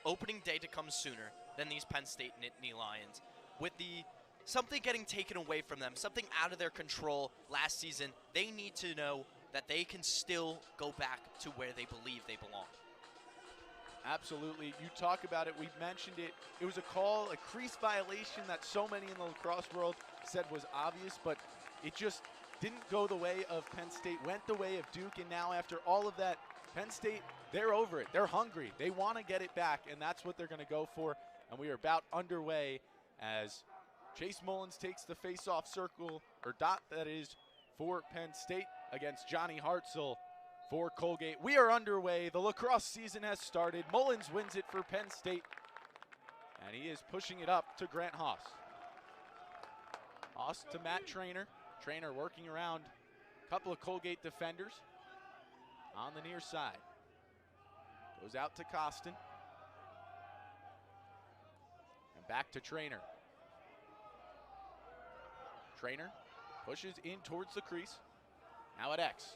opening day to come sooner than these Penn State Nittany Lions. With something getting taken away from them, something out of their control last season, they need to know that they can still go back to where they believe they belong. Absolutely. You talk about it. We've mentioned it. It was a call, a crease violation that so many in the lacrosse world said was obvious, but it just didn't go the way of Penn State, went the way of Duke, and now after all of that, Penn State, they're over it. They're hungry. They want to get it back, and that's what they're going to go for. And we are about underway as Chase Mullins takes the face-off circle, or dot that is, for Penn State against Johnny Hartzell for Colgate. We are underway. The lacrosse season has started. Mullins wins it for Penn State, and he is pushing it up to Grant Haas. Haas to Matt Trainer. Trainer working around a couple of Colgate defenders on the near side. Goes out to Costin. And back to Trainer. Trainer pushes in towards the crease. Now at X.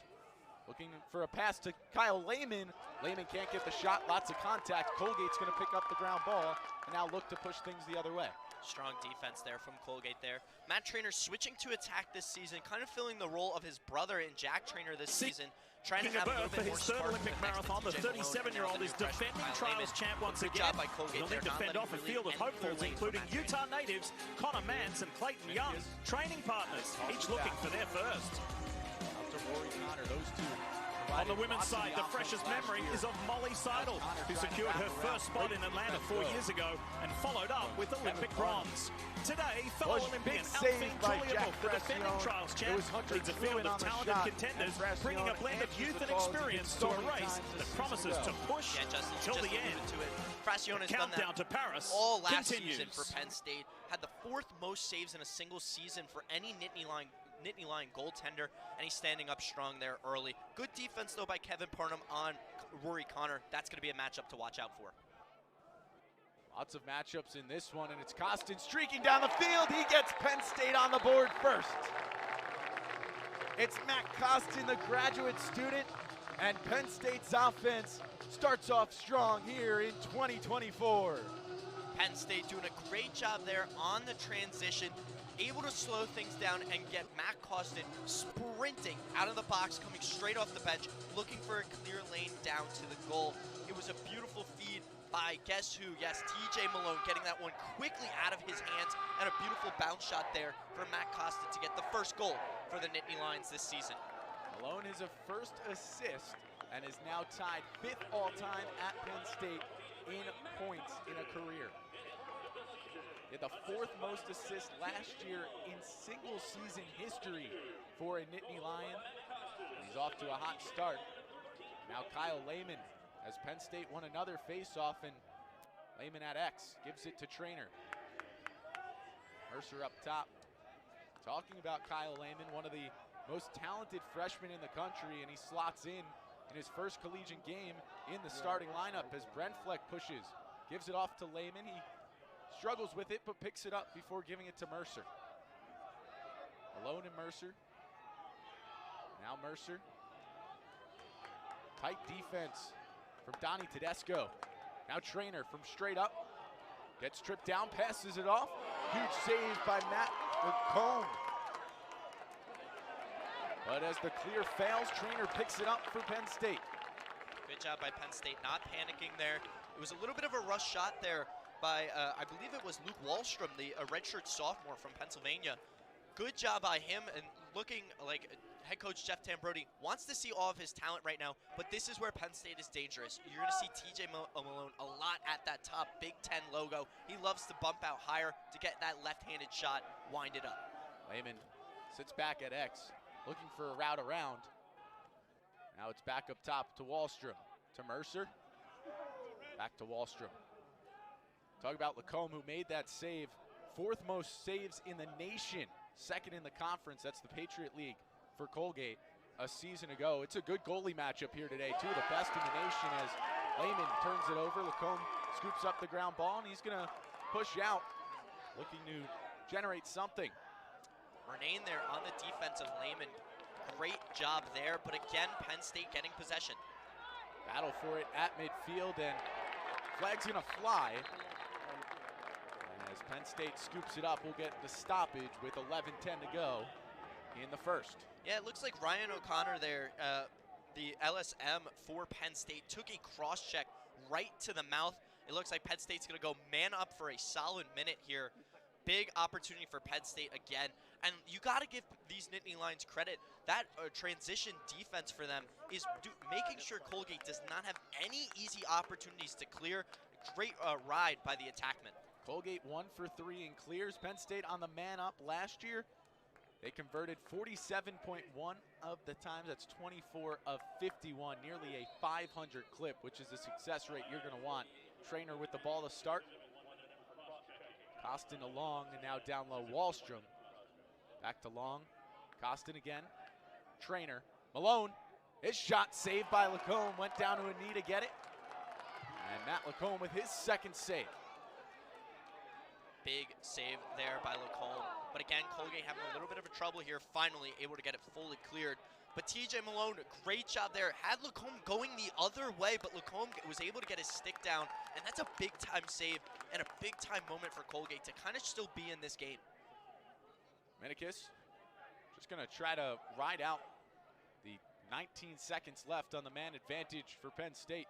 Looking for a pass to Kyle Lehman. Lehman can't get the shot, lots of contact. Colgate's gonna pick up the ground ball and now look to push things the other way. Strong defense there from Colgate there. Matt Trainer switching to attack this season, kind of filling the role of his brother in Jack Trainer this season. Trying to have a little bit more third Olympic marathon, the 37-year-old is defending trials champ once again. He'll need to fend off a field of hopefuls, including Utah natives Connor Mance and Clayton Young, training partners, each looking for their first. Out to Rory Connor, those two. On the women's side, the freshest memory is of Molly Seidel, who secured her first spot in Atlanta 4 years ago and followed up with Olympic bronze. Today, fellow Olympian Alfie Julia, the defending trials champ, leads a field of talented contenders, bringing a blend of youth and experience to a race that promises to push till the end. Frassione's done that to Paris all last season for Penn State. Had the 4th most saves in a single season for any Nittany Lion goaltender, and he's standing up strong there early. Good defense, though, by Kevin Parnham on Rory Connor. That's going to be a matchup to watch out for. Lots of matchups in this one, and it's Costin streaking down the field. He gets Penn State on the board first. It's Matt Costin, the graduate student, and Penn State's offense starts off strong here in 2024. Penn State doing a great job there on the transition, able to slow things down and get Matt Costin sprinting out of the box, coming straight off the bench, looking for a clear lane down to the goal. It was a beautiful feed by guess who? Yes, TJ Malone getting that one quickly out of his hands, and a beautiful bounce shot there for Matt Costin to get the first goal for the Nittany Lions this season. Malone is a first assist and is now tied 5th all-time at Penn State in points in a career. He had the 4th most assists last year in single season history for a Nittany Lion. He's off to a hot start. Now Kyle Lehman, as Penn State won another face-off, and Lehman at X gives it to Trainer. Mercer up top. Talking about Kyle Lehman, one of the most talented freshmen in the country, and he slots in his first collegiate game in the starting lineup as Brent Fleck pushes. Gives it off to Lehman. He struggles with it, but picks it up before giving it to Mercer. Malone and Mercer. Now Mercer. Tight defense from Donnie Tedesco. Now Trainer from straight up. Gets tripped down, passes it off. Huge save by Matt Combe. But as the clear fails, Trainer picks it up for Penn State. Good job by Penn State, not panicking there. It was a little bit of a rush shot there by, I believe it was Luke Wallstrom, the redshirt sophomore from Pennsylvania. Good job by him, and looking like head coach Jeff Tambrodi wants to see all of his talent right now, but this is where Penn State is dangerous. You're going to see TJ Malone a lot at that top Big Ten logo. He loves to bump out higher to get that left-handed shot, wind it up. Lehman sits back at X, looking for a route around. Now it's back up top to Wallstrom, to Mercer. Back to Wallstrom. Talk about Lacombe, who made that save. 4th most saves in the nation. 2nd in the conference. That's the Patriot League for Colgate a season ago. It's a good goalie matchup here today. 2 of the best in the nation as Lehman turns it over. Lacombe scoops up the ground ball, and he's going to push out, looking to generate something. Renane there on the defense of Lehman. Great job there, but again, Penn State getting possession. Battle for it at midfield, and Flag's gonna fly. As Penn State scoops it up, we'll get the stoppage with 11:10 to go in the first. Yeah, it looks like Ryan O'Connor there, the LSM for Penn State, took a cross check right to the mouth. It looks like Penn State's going to go man up for a solid minute here. Big opportunity for Penn State again. And you got to give these Nittany Lions credit. That transition defense for them is making sure Colgate does not have any easy opportunities to clear. Great ride by the attackmen. Colgate 1 for 3 in clears. Penn State on the man up last year. They converted 47.1 of the times. That's 24 of 51, nearly a 500 clip, which is the success rate you're going to want. Trainer with the ball to start. Costin along, and now down low, Wallstrom. Back to Long. Costin again. Trainer. Malone. His shot saved by Lacombe. Went down to a knee to get it. And Matt Lacombe with his second save. Big save there by Lacombe. But again, Colgate having a little bit of a trouble here, finally able to get it fully cleared. But TJ Malone, great job there. Had Lacombe going the other way, but Lacombe was able to get his stick down, and that's a big-time save and a big-time moment for Colgate to kind of still be in this game. Menikis just going to try to ride out the 19 seconds left on the man advantage for Penn State.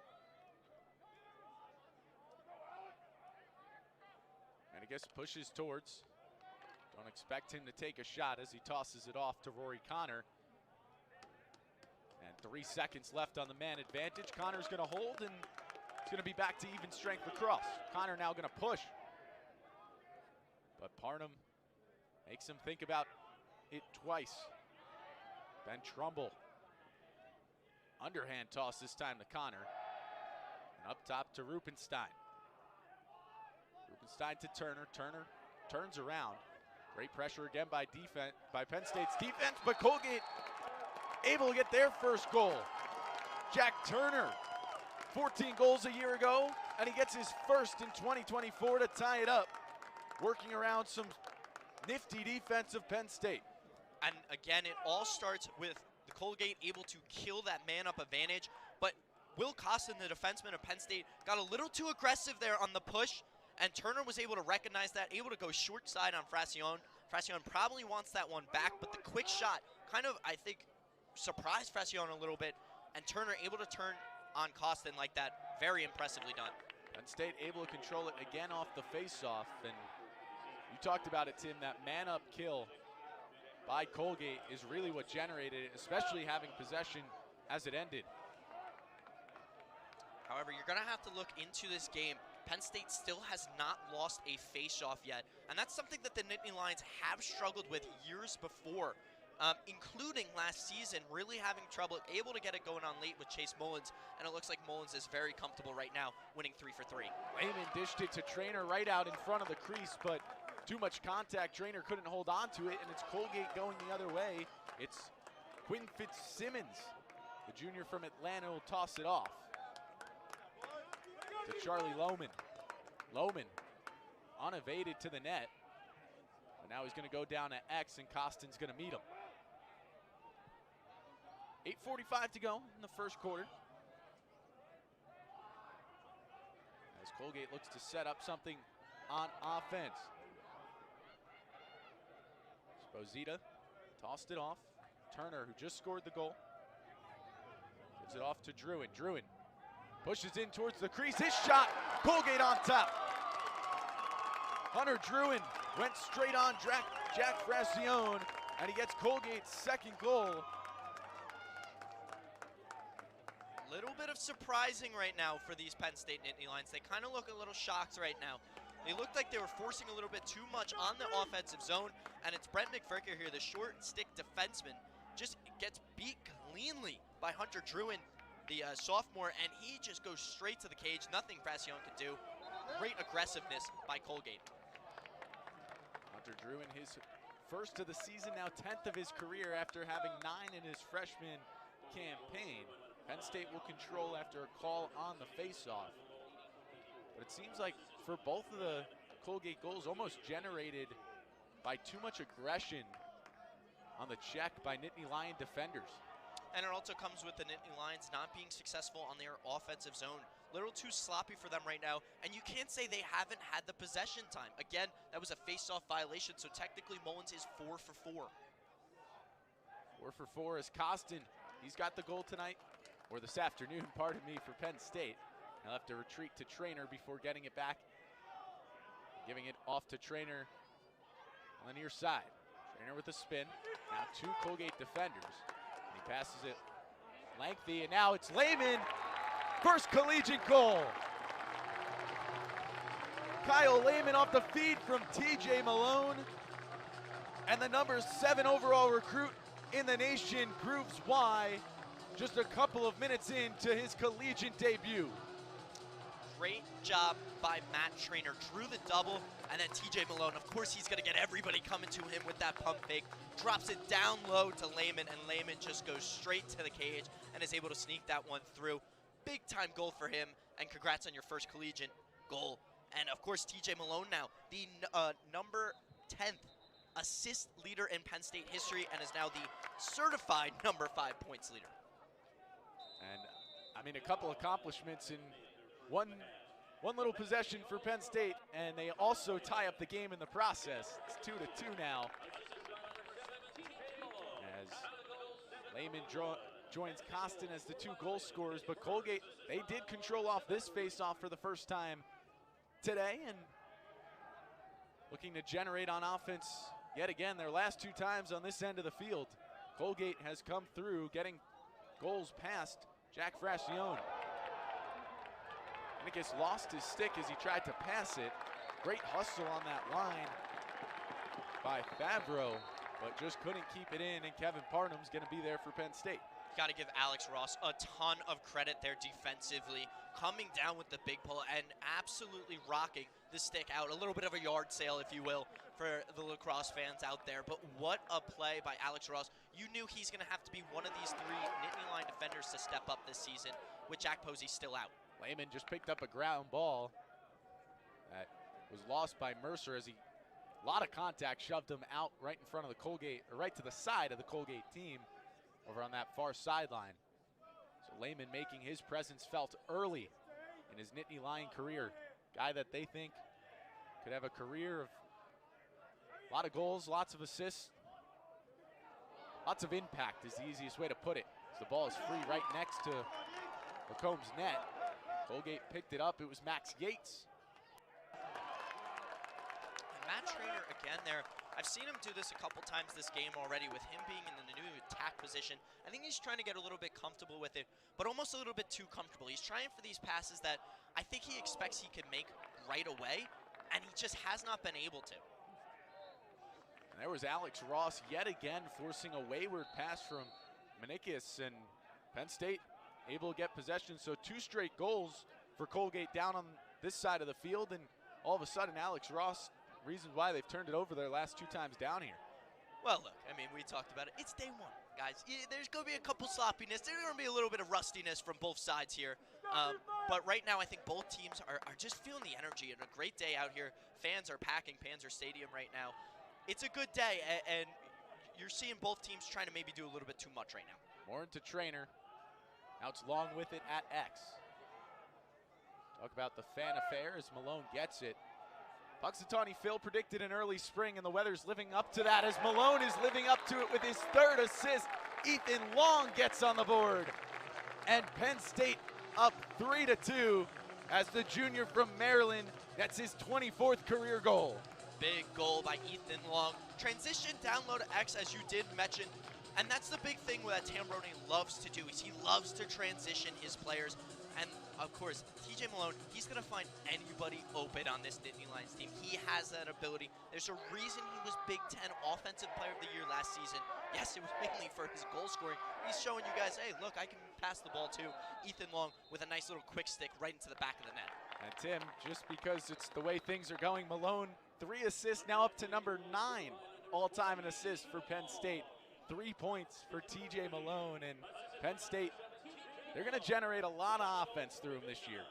Menikis pushes towards. Don't expect him to take a shot as he tosses it off to Rory Connor. And 3 seconds left on the man advantage. Connor's going to hold, and it's going to be back to even strength lacrosse. Connor now going to push. But Parnham makes him think about it twice. Ben Trumbull. Underhand toss this time to Connor. And up top to Rupenstein. Rupenstein to Turner. Turner turns around. Great pressure again by Penn State's defense, but Colgate able to get their first goal. Jack Turner, 14 goals a year ago, and he gets his first in 2024 to tie it up, working around some nifty defense of Penn State. And again, it all starts with the Colgate able to kill that man-up advantage, but Will Costin, the defenseman of Penn State, got a little too aggressive there on the push, and Turner was able to recognize that, able to go short side on Fracione. Fracione probably wants that one back, but the quick shot kind of, I think, surprised Fracione a little bit, and Turner able to turn on Costin like that. Very impressively done. Penn State able to control it again off the face-off, and you talked about it, Tim, that man-up kill by Colgate is really what generated it, especially having possession as it ended. However, you're going to have to look into this game. Penn State still has not lost a face-off yet, and that's something that the Nittany Lions have struggled with years before, including last season, really having trouble, able to get it going on late with Chase Mullins, and it looks like Mullins is very comfortable right now, winning 3 for 3. Lehman dished it to Trainer right out in front of the crease, but too much contact. Trainer couldn't hold on to it, and it's Colgate going the other way. It's Quinn Fitzsimmons, the junior from Atlanta, will toss it off to Charlie Lohman. Lohman unevaded to the net. But now he's going to go down to X, and Costin's going to meet him. 8:45 to go in the first quarter. As Colgate looks to set up something on offense. Sposita tossed it off. Turner, who just scored the goal, gives it off to Druin. Druin pushes in towards the crease. His shot, Colgate on top. Hunter Druin went straight on Jack Fracione, and he gets Colgate's second goal. Little bit of surprising right now for these Penn State Nittany Lions. They kind of look a little shocked right now. They looked like they were forcing a little bit too much on the offensive zone, and it's Brent McVicker here, the short stick defenseman, just gets beat cleanly by Hunter Druin, the sophomore, and he just goes straight to the cage. Nothing Fracione could do. Great aggressiveness by Colgate. Hunter Druin, his first of the season, now 10th of his career after having 9 in his freshman campaign. Penn State will control after a call on the faceoff. But it seems like for both of the Colgate goals, almost generated by too much aggression on the check by Nittany Lion defenders. And it also comes with the Nittany Lions not being successful on their offensive zone. a little too sloppy for them right now, and you can't say they haven't had the possession time. Again, that was a face-off violation, so technically Mullins is 4 for 4. 4 for 4 is Costin. He's got the goal tonight, or this afternoon, pardon me, for Penn State. He'll have to retreat to Trainer before getting it back. Giving it off to Trainer on the near side. Trainer with a spin. Now 2 Colgate defenders. And he passes it lengthy, and now it's Lehman. First collegiate goal. Kyle Lehman off the feed from TJ Malone. And the number 7 overall recruit in the nation proves why just a couple of minutes into his collegiate debut. Great job by Matt Trainer. Drew the double, and then TJ Malone, of course he's going to get everybody coming to him with that pump fake. Drops it down low to Lehman, and Lehman just goes straight to the cage and is able to sneak that one through. Big time goal for him, and congrats on your first collegiate goal. And of course TJ Malone now, the number 10th assist leader in Penn State history, and is now the certified number 5 points leader. And I mean, a couple accomplishments in one little possession for Penn State, and they also tie up the game in the process. It's 2-2 now. As Lehman joins Costin as the 2 goal scorers, but Colgate, they did control off this face-off for the first time today, and looking to generate on offense yet again their last 2 times on this end of the field. Colgate has come through, getting goals past Jack Frassione. Minicus lost his stick as he tried to pass it. Great hustle on that line by Favreau, but just couldn't keep it in, and Kevin Parnham's going to be there for Penn State. Got to give Alex Ross a ton of credit there defensively, coming down with the big pull and absolutely rocking the stick out. A little bit of a yard sale, if you will, for the Lacrosse fans out there. But what a play by Alex Ross. You knew he's going to have to be one of these 3 Nittany line defenders to step up this season, with Jack Posey still out. Lehman just picked up a ground ball that was lost by Mercer as a lot of contact shoved him out right in front of the Colgate, or right to the side of the Colgate team over on that far sideline. So Lehman making his presence felt early in his Nittany Lion career. Guy that they think could have a career of a lot of goals, lots of assists, lots of impact is the easiest way to put it. As the ball is free right next to Lacomb's net. Colgate picked it up. It was Max Yates. And Matt Trainer again there. I've seen him do this a couple times this game already, with him being in the new attack position. I think he's trying to get a little bit comfortable with it, but almost a little bit too comfortable. He's trying for these passes that I think he expects he can make right away, and he just has not been able to. And there was Alex Ross yet again forcing a wayward pass from Manikis, and Penn State able to get possession. So 2 straight goals for Colgate down on this side of the field, and all of a sudden Alex Ross, reasons why they've turned it over their last 2 times down here. Well, look, I mean, we talked about it. It's day 1, guys. There's going to be a couple sloppiness. There's going to be a little bit of rustiness from both sides here. But right now, I think both teams are just feeling the energy, and a great day out here. Fans are packing Panzer Stadium right now. It's a good day, and you're seeing both teams trying to maybe do a little bit too much right now. More into Trainer. Now it's long with it at X. Talk about the fan affair as Malone gets it. Puxatawny Phil predicted an early spring, and the weather's living up to that as Malone is living up to it with his 3rd assist. Ethan Long gets on the board. And Penn State up 3-2 as the junior from Maryland gets his 24th career goal. Big goal by Ethan Long. Transition down low to X, as you did mention. And that's the big thing that Tambrone loves to do, is he loves to transition his players. And of course, TJ Malone, he's going to find anybody open on this Nittany Lions team. He has that ability. There's a reason he was Big Ten Offensive Player of the Year last season. Yes, it was mainly for his goal scoring. He's showing you guys, hey, look, I can pass the ball too. Ethan Long with a nice little quick stick right into the back of the net. And Tim, just because it's the way things are going, Malone, 3 assists, now up to number 9 all-time in assists for Penn State. 3 points for TJ Malone, and Penn State, they're going to generate a lot of offense through him this year.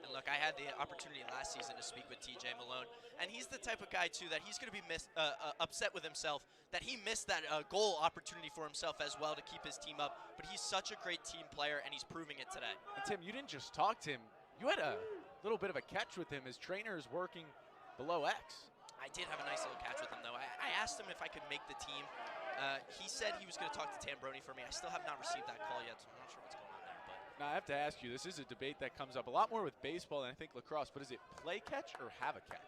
And And look, I had the opportunity last season to speak with TJ Malone, and he's the type of guy, too, that he's going to be upset with himself that he missed that goal opportunity for himself as well to keep his team up. But he's such a great team player, and he's proving it today. And Tim, you didn't just talk to him. You had a little bit of a catch with him. His trainer is working below X. I did have a nice little catch with him, though. I asked him if I could make the team. He said he was going to talk to Tambroni for me. I still have not received that call yet, so I'm not sure what's going on there. But Now, I have to ask you, this is a debate that comes up a lot more with baseball than I think lacrosse, but is it play catch or have a catch?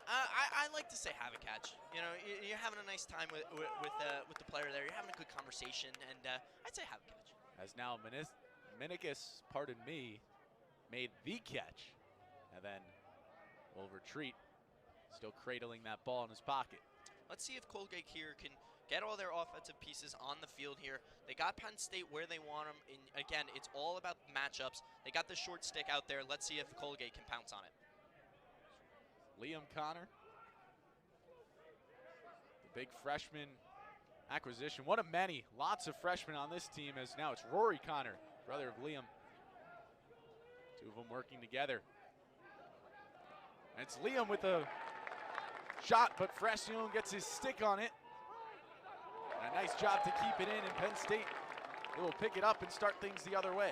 I like to say have a catch. You know, you're having a nice time with the player there. You're having a good conversation, and I'd say have a catch. As now Minicus, pardon me, made the catch, and then will retreat, still cradling that ball in his pocket. Let's see if Colgate here can get all their offensive pieces on the field here. They got Penn State where they want them. And again, it's all about matchups. They got the short stick out there. Let's see if Colgate can pounce on it. Liam Connor, the big freshman acquisition. One of many. Lots of freshmen on this team, as now it's Rory Connor, brother of Liam. Two of them working together. And it's Liam with a shot, but Francione gets his stick on it. And a nice job to keep it in, and Penn State, they will pick it up and start things the other way.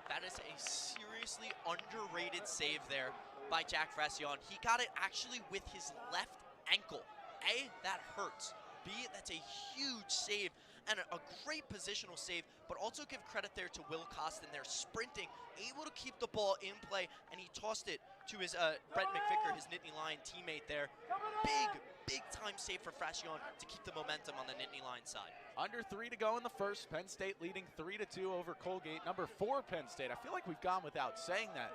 That is a seriously underrated save there by Jack Francione. He got it actually with his left ankle. A, that hurts. B, that's a huge save and a great positional save, but also give credit there to Will Costin there, sprinting, able to keep the ball in play, and he tossed it to his Brett McVicker, his Nittany Lion teammate there. Big time save for Francione to keep the momentum on the Nittany Lion side. Under 3 to go in the first. Penn State leading 3-2 over Colgate. Number 4 Penn State. I feel like we've gone without saying that.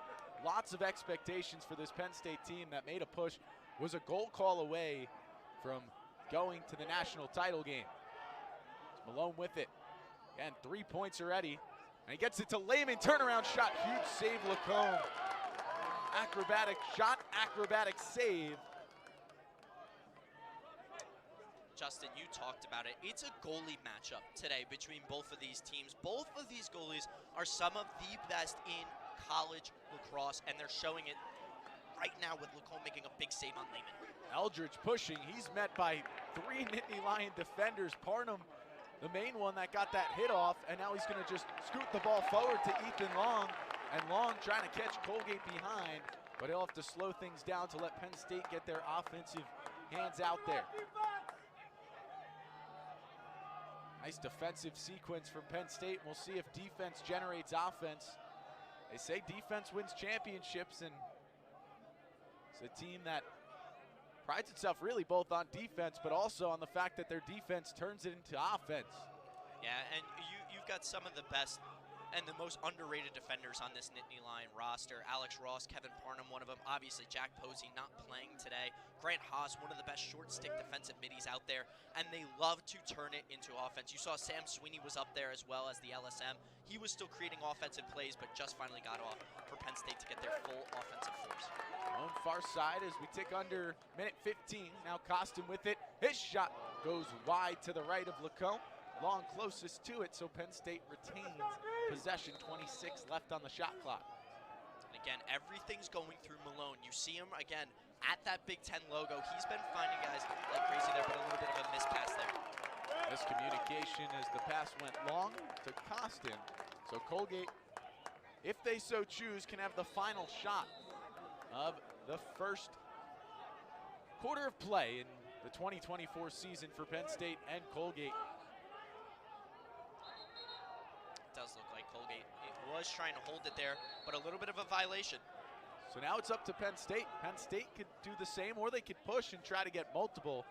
Lots of expectations for this Penn State team that made a push, was a goal call away from going to the national title game. Malone with it. Again, 3 points already. And he gets it to Lehman. Turnaround shot. Huge save, Lacombe. Acrobatic shot, acrobatic save. Justin, you talked about it. It's a goalie matchup today between both of these teams. Both of these goalies are some of the best in college lacrosse, and they're showing it right now with Lacombe making a big save on Lehman. Eldridge pushing. He's met by 3 Nittany Lion defenders. Parnham, the main one that got that hit off, and now he's going to just scoot the ball forward to Ethan Long, and Long trying to catch Colgate behind, but he'll have to slow things down to let Penn State get their offensive hands out there. Nice defensive sequence from Penn State. We'll see if defense generates offense. They say defense wins championships, and it's a team that prides itself really both on defense, but also on the fact that their defense turns it into offense. Yeah, and you've got some of the best and the most underrated defenders on this Nittany Lion roster. Alex Ross, Kevin Parnham, one of them. Obviously, Jack Posey not playing today. Grant Haas, one of the best short stick defensive middies out there, and they love to turn it into offense. You saw Sam Sweeney was up there as well as the LSM. He was still creating offensive plays, but just finally got off for Penn State to get their full offensive force. On far side as we tick under minute 15. Now Costin with it. His shot goes wide to the right of Lacombe. Long closest to it, so Penn State retains possession. 26 left on the shot clock. And again, everything's going through Malone. You see him again at that Big Ten logo. He's been finding guys like crazy there, but a little bit of a mispass there. Miscommunication as the pass went long to Costin. So Colgate, if they so choose, can have the final shot of the first quarter of play in the 2024 season for Penn State and Colgate. Does look like Colgate was trying to hold it there, but a little bit of a violation. So now it's up to Penn State. Penn State could do the same, or they could push and try to get multiple.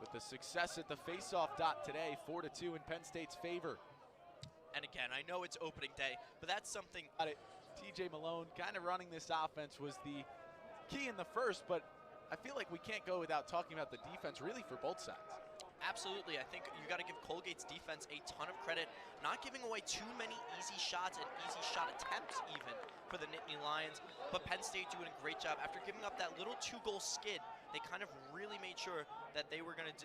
With the success at the face-off dot today, 4-2 in Penn State's favor. And again, I know it's opening day, but that's something. TJ Malone kind of running this offense was the key in the first, but I feel like we can't go without talking about the defense really for both sides. Absolutely. I think you got to give Colgate's defense a ton of credit, not giving away too many easy shots and easy shot attempts even for the Nittany Lions, but Penn State doing a great job. After giving up that little 2-goal skid, they kind of really made sure that they were going to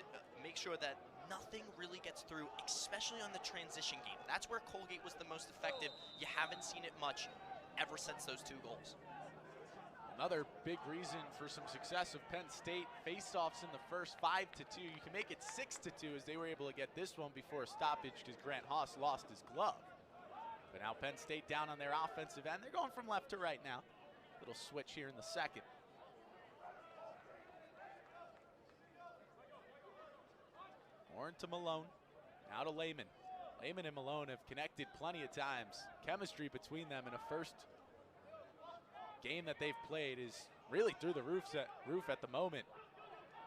make sure that nothing really gets through, especially on the transition game. That's where Colgate was the most effective. You haven't seen it much. ever since those 2 goals. Another big reason for some success of Penn State, face-offs in the first 5-2. You can make it 6-2 as they were able to get this one before a stoppage because Grant Haas lost his glove. But now Penn State down on their offensive end. They're going from left to right now. Little switch here in the second. Warren to Malone, now to Lehman. Lehman and Malone have connected plenty of times. Chemistry between them in a first game that they've played is really through the roof at the moment.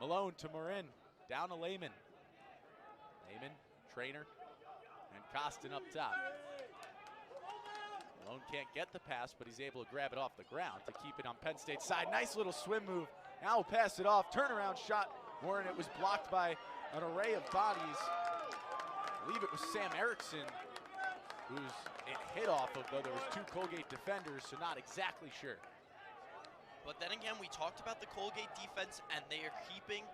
Malone to Marin, down to Lehman. Lehman, Trainer, and Costin up top. Malone can't get the pass, but he's able to grab it off the ground to keep it on Penn State's side. Nice little swim move. Now we'll pass it off. Turnaround shot. Warren, it was blocked by an array of bodies. I believe it was Sam Erickson who's it hit off of, though there was 2 Colgate defenders, so not exactly sure. But then again, we talked about the Colgate defense, and they are keeping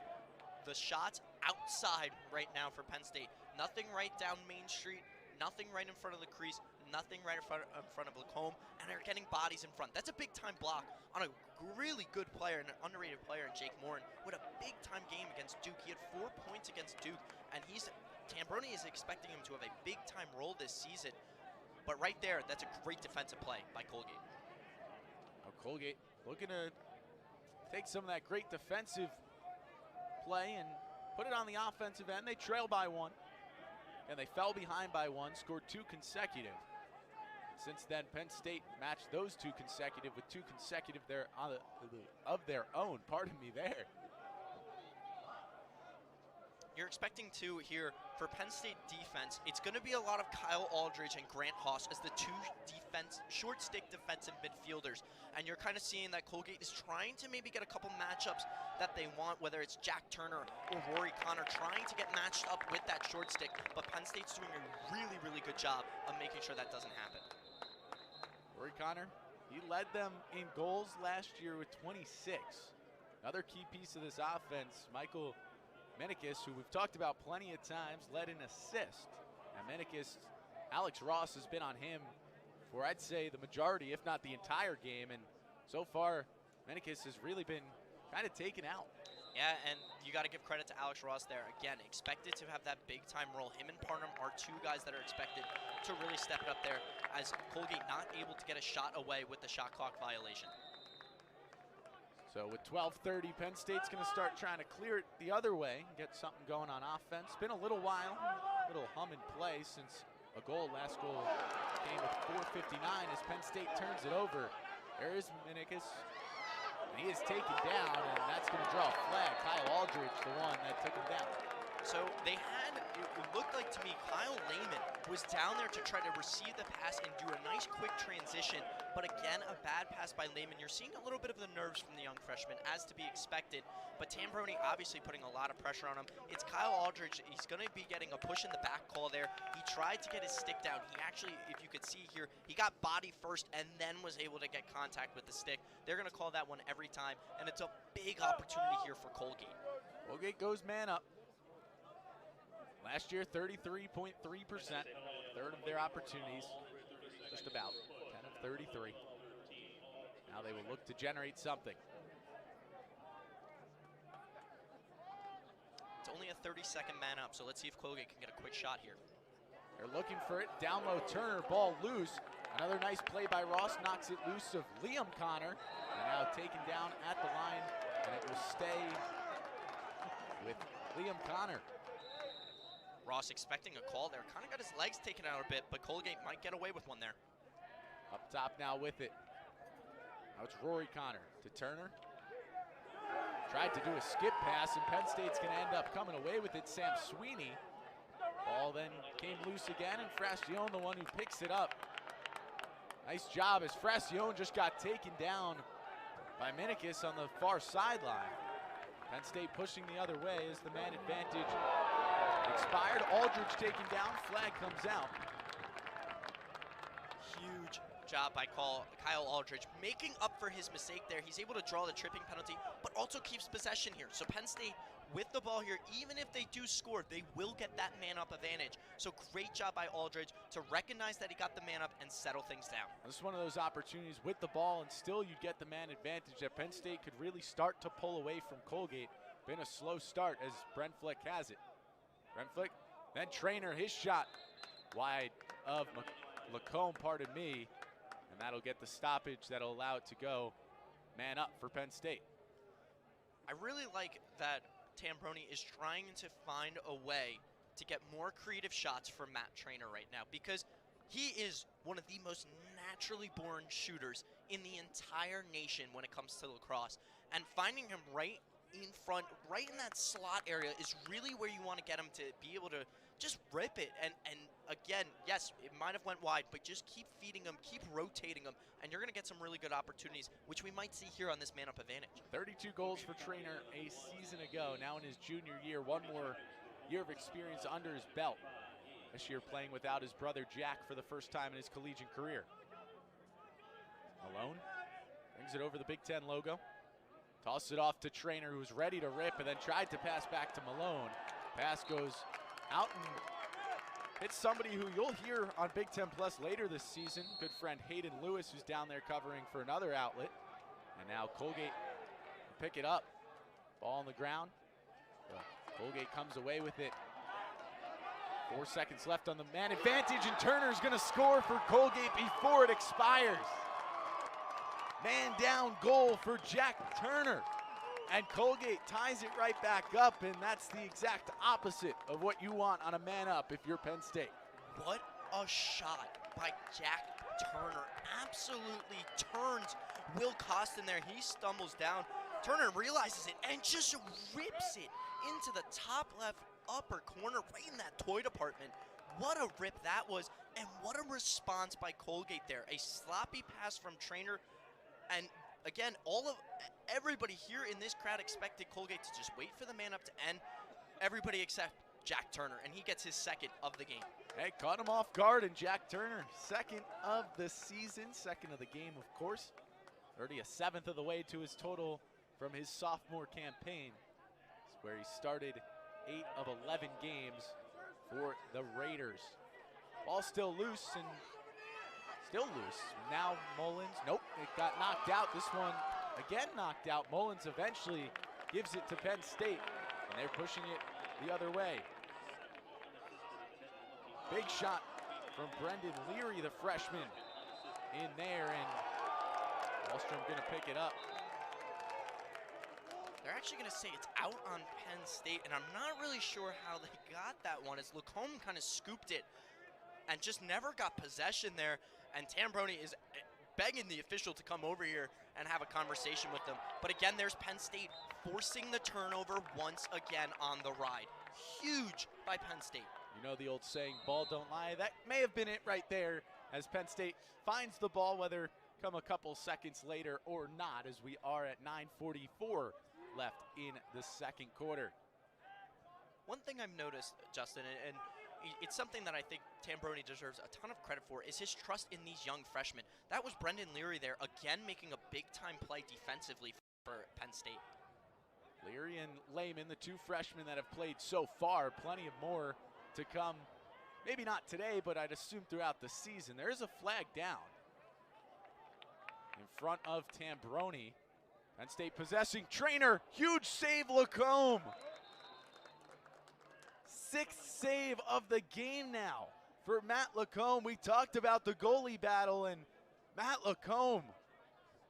the shots outside right now for Penn State. Nothing right down Main Street, nothing right in front of the crease, nothing right in front of Lacombe, and they're getting bodies in front. That's a big-time block on a really good player and an underrated player in Jake Morin with a big-time game against Duke. He had 4 points against Duke, and Tambroni is expecting him to have a big-time role this season. But right there, that's a great defensive play by Colgate. Oh, Colgate looking to take some of that great defensive play and put it on the offensive end. They trail by 1, and they fell behind by 1, scored 2 consecutive. Since then, Penn State matched those 2 consecutive with 2 consecutive of their own. Pardon me there. You're expecting to here for Penn State defense. It's going to be a lot of Kyle Aldridge and Grant Haas as the 2 short stick defensive midfielders. And you're kind of seeing that Colgate is trying to maybe get a couple matchups that they want, whether it's Jack Turner or Rory Connor, trying to get matched up with that short stick. But Penn State's doing a really, really good job of making sure that doesn't happen. Rory Connor, he led them in goals last year with 26. Another key piece of this offense, Michael Menikis, who we've talked about plenty of times, led an assist. And Menikis, Alex Ross has been on him for, I'd say, the majority, if not the entire game. And so far, Menikis has really been kind of taken out. Yeah, and you got to give credit to Alex Ross there. Again, expected to have that big-time role. Him and Parnham are 2 guys that are expected to really step it up there, as Colgate not able to get a shot away with the shot clock violation. So with 12:30, Penn State's going to start trying to clear it the other way, get something going on offense. Been a little while, little hum and play since a goal. Last goal came with 4:59 as Penn State turns it over. There is Menikis. He is taken down, and that's going to draw a flag. Kyle Aldridge, the one that took him down. So they had, it looked like to me, Kyle Lehman was down there to try to receive the pass and do a nice quick transition. But again, a bad pass by Lehman. You're seeing a little bit of the nerves from the young freshman, as to be expected. But Tambroni obviously putting a lot of pressure on him. It's Kyle Aldridge. He's going to be getting a push in the back call there. He tried to get his stick down. He actually, if you could see here, he got body first and then was able to get contact with the stick. They're going to call that one every time, and it's a big opportunity here for Colgate. Colgate goes man up. Last year, 33.3%, third of their opportunities, just about 10 of 33. Now they will look to generate something. It's only a 30-second man up, so let's see if Colgate can get a quick shot here. They're looking for it. Down low, Turner, ball loose. Another nice play by Ross, knocks it loose of Liam Connor. And now taken down at the line, and it will stay with Liam Connor. Ross expecting a call there. Kind of got his legs taken out a bit, but Colgate might get away with one there. Up top now with it. Now it's Rory Connor to Turner. Tried to do a skip pass, and Penn State's going to end up coming away with it. Sam Sweeney. Ball then came loose again, and Frassione the one who picks it up. Nice job as Frassione just got taken down by Menikis on the far sideline. Penn State pushing the other way as the man advantage expired. Aldridge taken down, flag comes out. Huge job by Kyle Aldridge, making up for his mistake there. He's able to draw the tripping penalty, but also keeps possession here. So Penn State, with the ball here, even if they do score, they will get that man-up advantage. So great job by Aldridge to recognize that he got the man up and settle things down. This is one of those opportunities with the ball, and still you get the man advantage that Penn State could really start to pull away from Colgate. Been a slow start as Brent Flick has it. Brent Flick, then Trainer, his shot wide of Lacombe, pardon me, and that'll get the stoppage that'll allow it to go man up for Penn State. I really like that Tambroni is trying to find a way to get more creative shots from Matt Trainer right now, because he is one of the most naturally born shooters in the entire nation when it comes to lacrosse. And finding him right in front, right in that slot area, is really where you want to get him to be able to just rip it. And again, yes, it might have went wide, but just keep feeding him, keep rotating him, and you're going to get some really good opportunities, which we might see here on this man-up advantage. 32 goals for Trainer a season ago. Now in his junior year, one more year of experience under his belt. This year playing without his brother Jack for the first time in his collegiate career. Malone brings it over the Big Ten logo. Tosses it off to Trainer, who's ready to rip, and then tried to pass back to Malone. Pass goes out and hits somebody who you'll hear on Big Ten Plus later this season. Good friend Hayden Lewis, who's down there covering for another outlet. And now Colgate pick it up. Ball on the ground. Colgate comes away with it. 4 seconds left on the man advantage, and Turner's going to score for Colgate before it expires. Man down goal for Jack Turner. And Colgate ties it right back up, and that's the exact opposite of what you want on a man up if you're Penn State. What a shot by Jack Turner. Absolutely turns Will Costin there. He stumbles down. Turner realizes it and just rips it into the top left upper corner, right in that toy department. What a rip that was, and what a response by Colgate there. A sloppy pass from Trainer, and again, everybody here in this crowd expected Colgate to just wait for the man up to end. Everybody except Jack Turner, and he gets his second of the game. Hey, caught him off guard, and Jack Turner, second of the season, second of the game, of course. Already a seventh of the way to his total from his sophomore campaign. It's where he started 8 of 11 games for the Raiders. Ball still loose, and still loose. Now Mullins, nope, it got knocked out. This one again knocked out. Mullins eventually gives it to Penn State, and they're pushing it the other way. Big shot from Brendan Leary, the freshman, in there, and Wallstrom gonna pick it up. They're actually gonna say it's out on Penn State, and I'm not really sure how they got that one, as Lacombe kind of scooped it and just never got possession there. And Tambroni is begging the official to come over here and have a conversation with them. But again, there's Penn State forcing the turnover once again on the ride. Huge by Penn State. You know the old saying, ball don't lie. That may have been it right there, as Penn State finds the ball, whether come a couple seconds later or not, as we are at 9:44 left in the second quarter. One thing I've noticed, Justin, and it's something that I think Tambroni deserves a ton of credit for, is his trust in these young freshmen. That was Brendan Leary there, again making a big-time play defensively for Penn State. Leary and Lehman, the two freshmen that have played so far, plenty of more to come. Maybe not today, but I'd assume throughout the season. There is a flag down in front of Tambroni. Penn State possessing. Trainer, huge save, Lacombe. 6th save of the game now for Matt Lacombe. We talked about the goalie battle, and Matt Lacombe,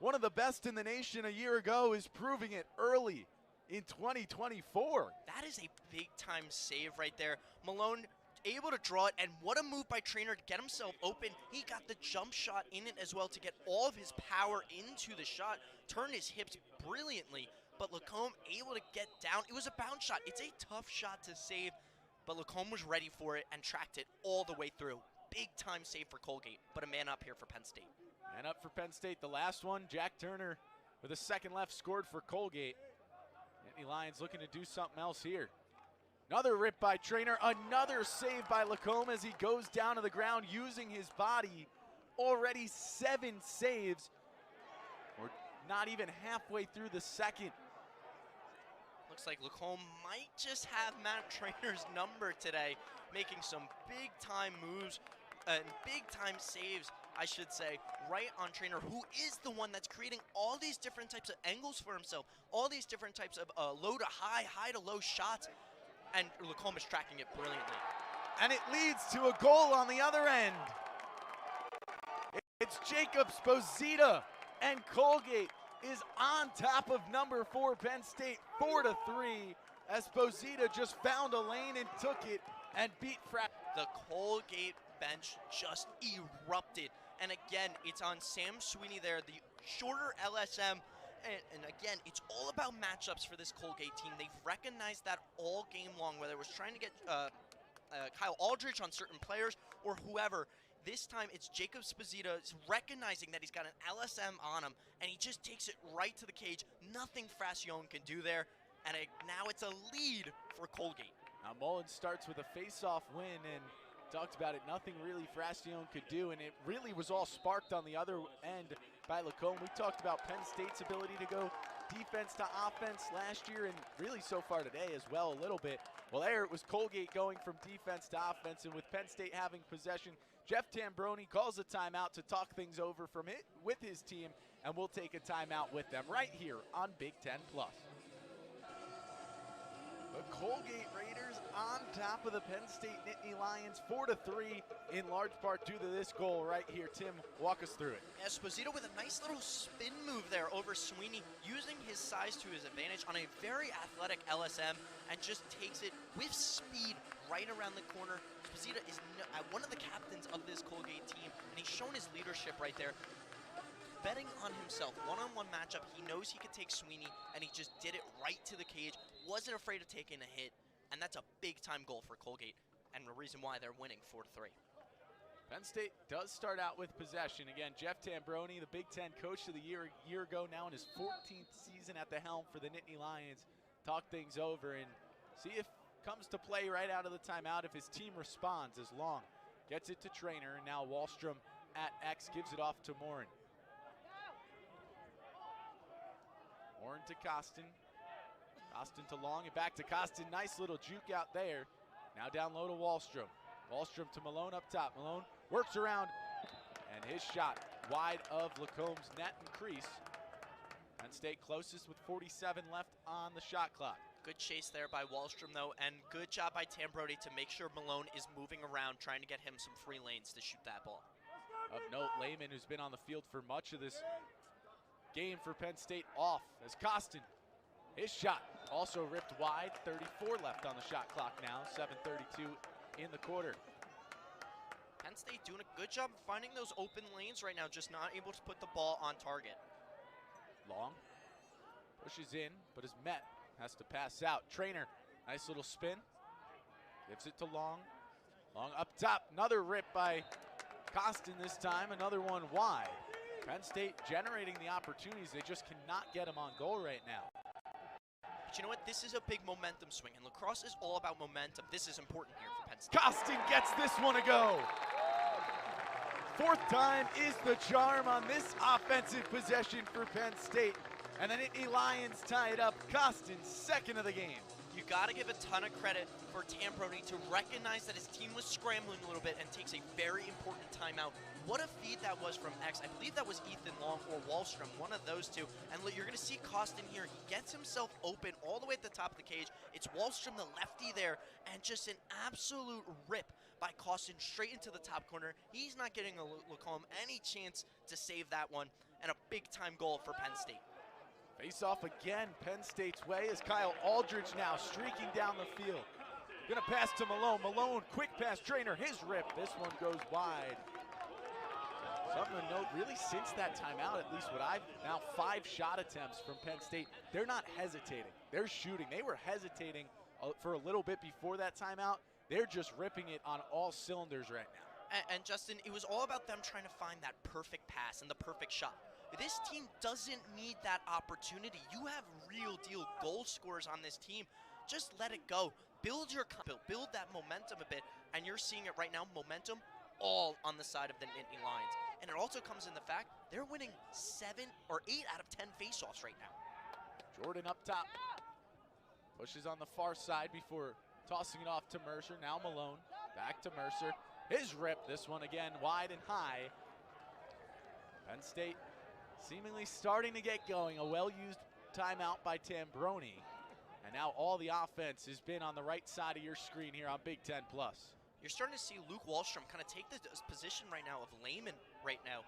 one of the best in the nation a year ago, is proving it early in 2024. That is a big-time save right there. Malone able to draw it, and what a move by Trainer to get himself open. He got the jump shot in it as well to get all of his power into the shot, turned his hips brilliantly, but Lacombe able to get down. It was a bounce shot. It's a tough shot to save, but Lacombe was ready for it and tracked it all the way through. Big-time save for Colgate, but a man up here for Penn State. Man up for Penn State. The last one, Jack Turner with a second left scored for Colgate. Nittany Lions looking to do something else here. Another rip by Trainer, another save by Lacombe as he goes down to the ground using his body already 7 saves. We're not even halfway through the second. Looks like Lacombe might just have Matt Trainor's number today, making some big-time moves and big-time saves, I should say, right on Trainor, who is the one that's creating all these different types of angles for himself, all these different types of low to high, high to low shots, and Lacombe is tracking it brilliantly. And it leads to a goal on the other end. It's Jacob Sposita, and Colgate is on top of number 4 Penn State, 4-3, as Sposita just found a lane and took it and beat The Colgate bench just erupted. And again, it's on Sam Sweeney there, the shorter LSM. And again, it's all about matchups for this Colgate team. They've recognized that all game long, whether it was trying to get Kyle Aldridge on certain players or whoever. This time, it's Jacob Sposita recognizing that he's got an LSM on him, and he just takes it right to the cage. Nothing Frassione can do there, and now it's a lead for Colgate. Now Mullins starts with a face-off win, and talked about it, nothing really Frassione could do, and it really was all sparked on the other end by Lacombe. We talked about Penn State's ability to go defense to offense last year, and really so far today as well a little bit. Well, there it was Colgate going from defense to offense, and with Penn State having possession, Jeff Tambroni calls a timeout to talk things over with his team, and we'll take a timeout with them right here on Big Ten Plus. The Colgate Raiders on top of the Penn State Nittany Lions, 4-3, in large part due to this goal right here. Tim, walk us through it. Esposito with a nice little spin move there over Sweeney, using his size to his advantage on a very athletic LSM, and just takes it with speed right around the corner. Esposito is one of the captains of this Colgate team, and he's shown his leadership right there. Betting on himself, one-on-one matchup, he knows he could take Sweeney, and he just did it right to the cage, wasn't afraid of taking a hit, and that's a big-time goal for Colgate, and the reason why they're winning 4-3. Penn State does start out with possession. Again, Jeff Tambroni, the Big Ten Coach of the Year a year ago, now in his 14th season at the helm for the Nittany Lions, talk things over and see if comes to play right out of the timeout if his team responds as Long gets it to Trainor, and now Wallstrom at X gives it off to Morin. Morin to Costin. Costin to Long and back to Costin. Nice little juke out there. Now down low to Wallstrom. Wallstrom to Malone up top. Malone works around, and his shot wide of Lacombe's net and crease. Penn State closest with 47 left on the shot clock. Good chase there by Wallstrom, though, and good job by Tambroni to make sure Malone is moving around, trying to get him some free lanes to shoot that ball. Of note, Lehman, who's been on the field for much of this game for Penn State, off as Costin. His shot also ripped wide. 34 left on the shot clock now. 7:32 in the quarter. Penn State doing a good job of finding those open lanes right now, just not able to put the ball on target. Long pushes in, but is met. Has to pass out. Trainor, nice little spin. Gives it to Long. Long up top. Another rip by Costin this time. Another one wide. Penn State generating the opportunities. They just cannot get them on goal right now. But you know what? This is a big momentum swing, and lacrosse is all about momentum. This is important here for Penn State. Costin gets this one to go. Fourth time is the charm on this offensive possession for Penn State. And the Nittany Lions tie it up. Costin's second of the game. You got to give a ton of credit for Tambroni to recognize that his team was scrambling a little bit and takes a very important timeout. What a feed that was from X. I believe that was Ethan Long or Wallstrom, one of those two. And look, you're going to see Costin here. He gets himself open all the way at the top of the cage. It's Wallstrom, the lefty there, and just an absolute rip by Costin straight into the top corner. He's not getting Lacombe any chance to save that one, and a big-time goal for Penn State. Face off again Penn State's way as Kyle Aldridge now streaking down the field. Gonna pass to Malone. Malone, quick pass, Trainor, his rip. This one goes wide. Something to note, really since that timeout, at least what I've, now 5 shot attempts from Penn State. They're not hesitating, they're shooting. They were hesitating for a little bit before that timeout. They're just ripping it on all cylinders right now. And Justin, it was all about them trying to find that perfect pass and the perfect shot. This team doesn't need that opportunity. You have real deal goal scorers on this team. Just let it go. Build that momentum a bit, and you're seeing it right now, momentum all on the side of the Nittany Lions. and it also comes in the fact they're winning 7 or 8 out of 10 faceoffs right now. Jordan up top. Pushes on the far side before tossing it off to Mercer. Now Malone. Back to Mercer. His rip. This one again wide and high. Penn State seemingly starting to get going. A well-used timeout by Tambroni. And now all the offense has been on the right side of your screen here on Big Ten Plus. You're starting to see Luke Wallstrom kind of take the position right now of Lehman right now,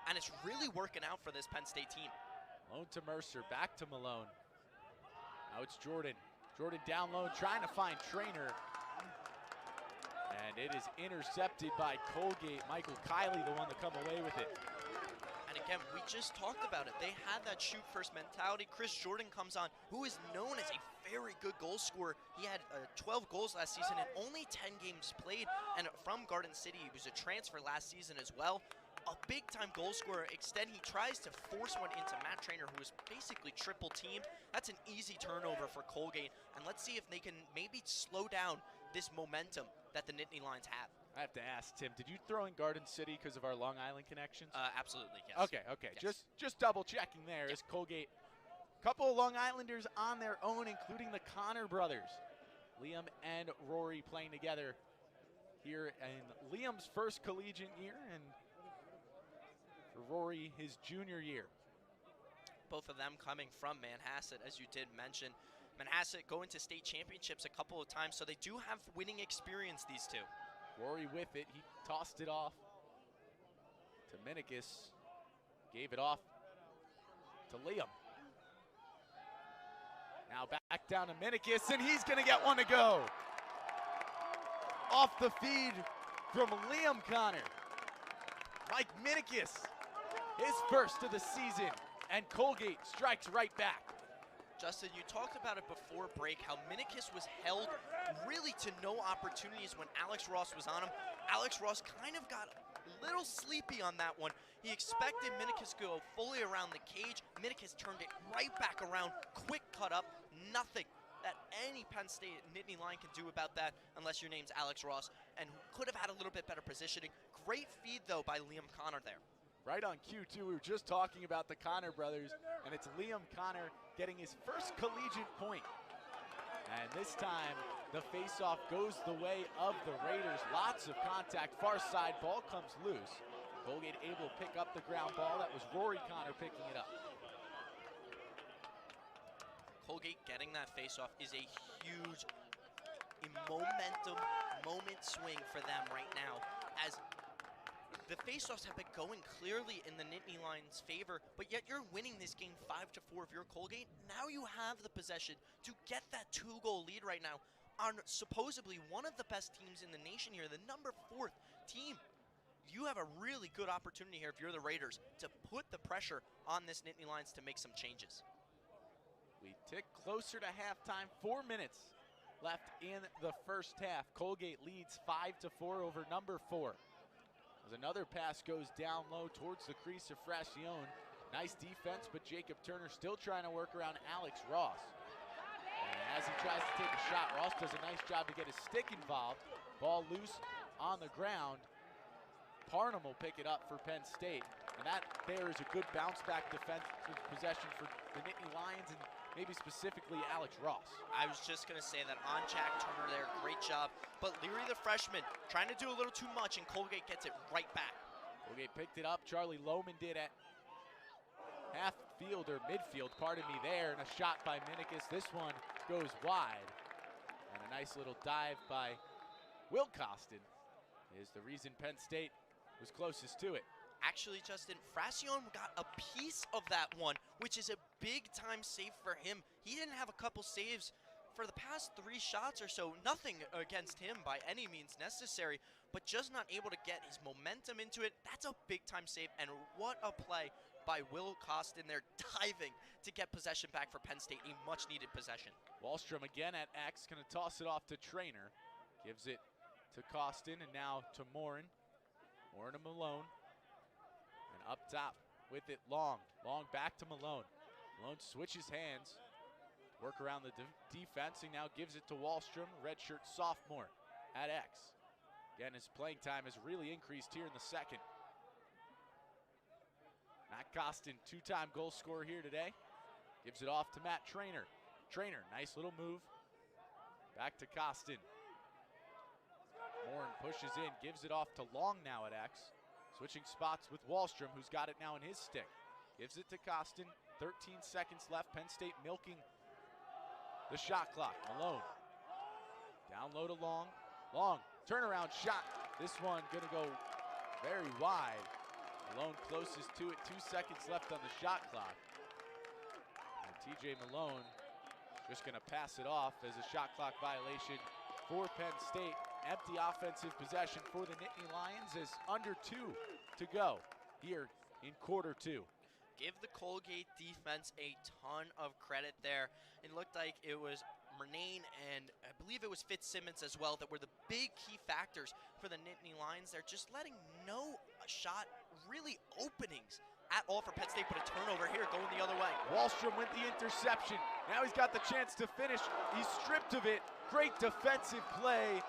and it's really working out for this Penn State team. Malone to Mercer, back to Malone. Now it's Jordan. Jordan down low, trying to find Trainer. And it is intercepted by Colgate. Michael Kiley, the one to come away with it. And again, we just talked about it. They had that shoot-first mentality. Chris Jordan comes on, who is known as a very good goal scorer. He had 12 goals last season and only 10 games played. And from Garden City, he was a transfer last season as well. A big-time goal scorer. Extend, he tries to force one into Matt Trainer, who is basically triple teamed. That's an easy turnover for Colgate. And let's see if they can maybe slow down this momentum that the Nittany Lions have. I have to ask, Tim, did you throw in Garden City because of our Long Island connections? Absolutely, yes. Okay. Yes. Just double checking there. As Colgate, couple of Long Islanders on their own, including the Connor brothers, Liam and Rory, playing together here in Liam's first collegiate year, and for Rory, his junior year. Both of them coming from Manhasset, as you did mention. Manhasset going to state championships a couple of times, so they do have winning experience, these two. Rory with it. He tossed it off to Minikis. Gave it off to Liam. Now back down to Minikis, and he's going to get one to go. Off the feed from Liam Connor. Mike Minikis, his first of the season, and Colgate strikes right back. Justin, you talked about it before break, how Minikis was held really to no opportunities when Alex Ross was on him. Alex Ross kind of got a little sleepy on that one. He expected Minikis to go fully around the cage. Minikis turned it right back around, quick cut up, nothing that any Penn State Nittany Lion can do about that unless your name's Alex Ross, and could have had a little bit better positioning. Great feed, though, by Liam Connor there. Right on cue, too. We were just talking about the Connor brothers, and it's Liam Connor getting his first collegiate point. And this time, the faceoff goes the way of the Raiders. Lots of contact. Far side, ball comes loose. Colgate able to pick up the ground ball. That was Rory Connor picking it up. Colgate getting that faceoff is a huge momentum moment swing for them right now, as the faceoffs have been going clearly in the Nittany Lions' favor, but yet you're winning this game 5-4 if you're Colgate. Now you have the possession to get that 2-goal lead right now on supposedly one of the best teams in the nation here, the number 4th team. You have a really good opportunity here if you're the Raiders to put the pressure on this Nittany Lions to make some changes. We tick closer to halftime. 4 minutes left in the first half. Colgate leads 5-4 over number 4. As another pass goes down low towards the crease of Fracione. Nice defense, but Jacob Turner still trying to work around Alex Ross. And as he tries to take a shot, Ross does a nice job to get his stick involved. Ball loose on the ground. Parnham will pick it up for Penn State. And that there is a good bounce back defensive possession for the Nittany Lions, and maybe specifically Alex Ross. I was just going to say that on Jack Turner there, great job. But Leary, the freshman, trying to do a little too much, and Colgate gets it right back. Colgate picked it up. Charlie Lohman did at half field, or midfield, pardon me there, and a shot by Minikis. This one goes wide. And a nice little dive by Will Costin is the reason Penn State was closest to it. Actually, Justin, Fracione got a piece of that one, which is a big-time save for him. He didn't have a couple saves for the past 3 shots or so. Nothing against him by any means necessary, but just not able to get his momentum into it. That's a big-time save, and what a play by Will Costin there, diving to get possession back for Penn State, a much-needed possession. Wallstrom again at X, going to toss it off to Trainer. Gives it to Costin, and now to Morin. Morin to Malone. And up top with it, Long. Long back to Malone. Malone switches hands. Work around the defense, and now gives it to Wallstrom, redshirt sophomore at X. Again, his playing time has really increased here in the second. Costin, two-time goal scorer here today. Gives it off to Matt Trainer. Trainer, nice little move. Back to Costin. Morin pushes in, gives it off to Long now at X. Switching spots with Wallstrom, who's got it now in his stick. Gives it to Costin. 13 seconds left. Penn State milking the shot clock. Malone. Down low to Long. Long, turnaround shot. This one gonna go very wide. Malone closest to it. 2 seconds left on the shot clock. And TJ Malone just gonna pass it off as a shot clock violation for Penn State. Empty offensive possession for the Nittany Lions as under 2 to go here in quarter 2. Give the Colgate defense a ton of credit there. It looked like it was Murnane and I believe it was Fitzsimmons as well that were the big key factors for the Nittany Lions. They're just letting no shot really openings at all for Penn State, but a turnover here going the other way. Wallstrom with the interception. Now he's got the chance to finish. He's stripped of it. Great defensive play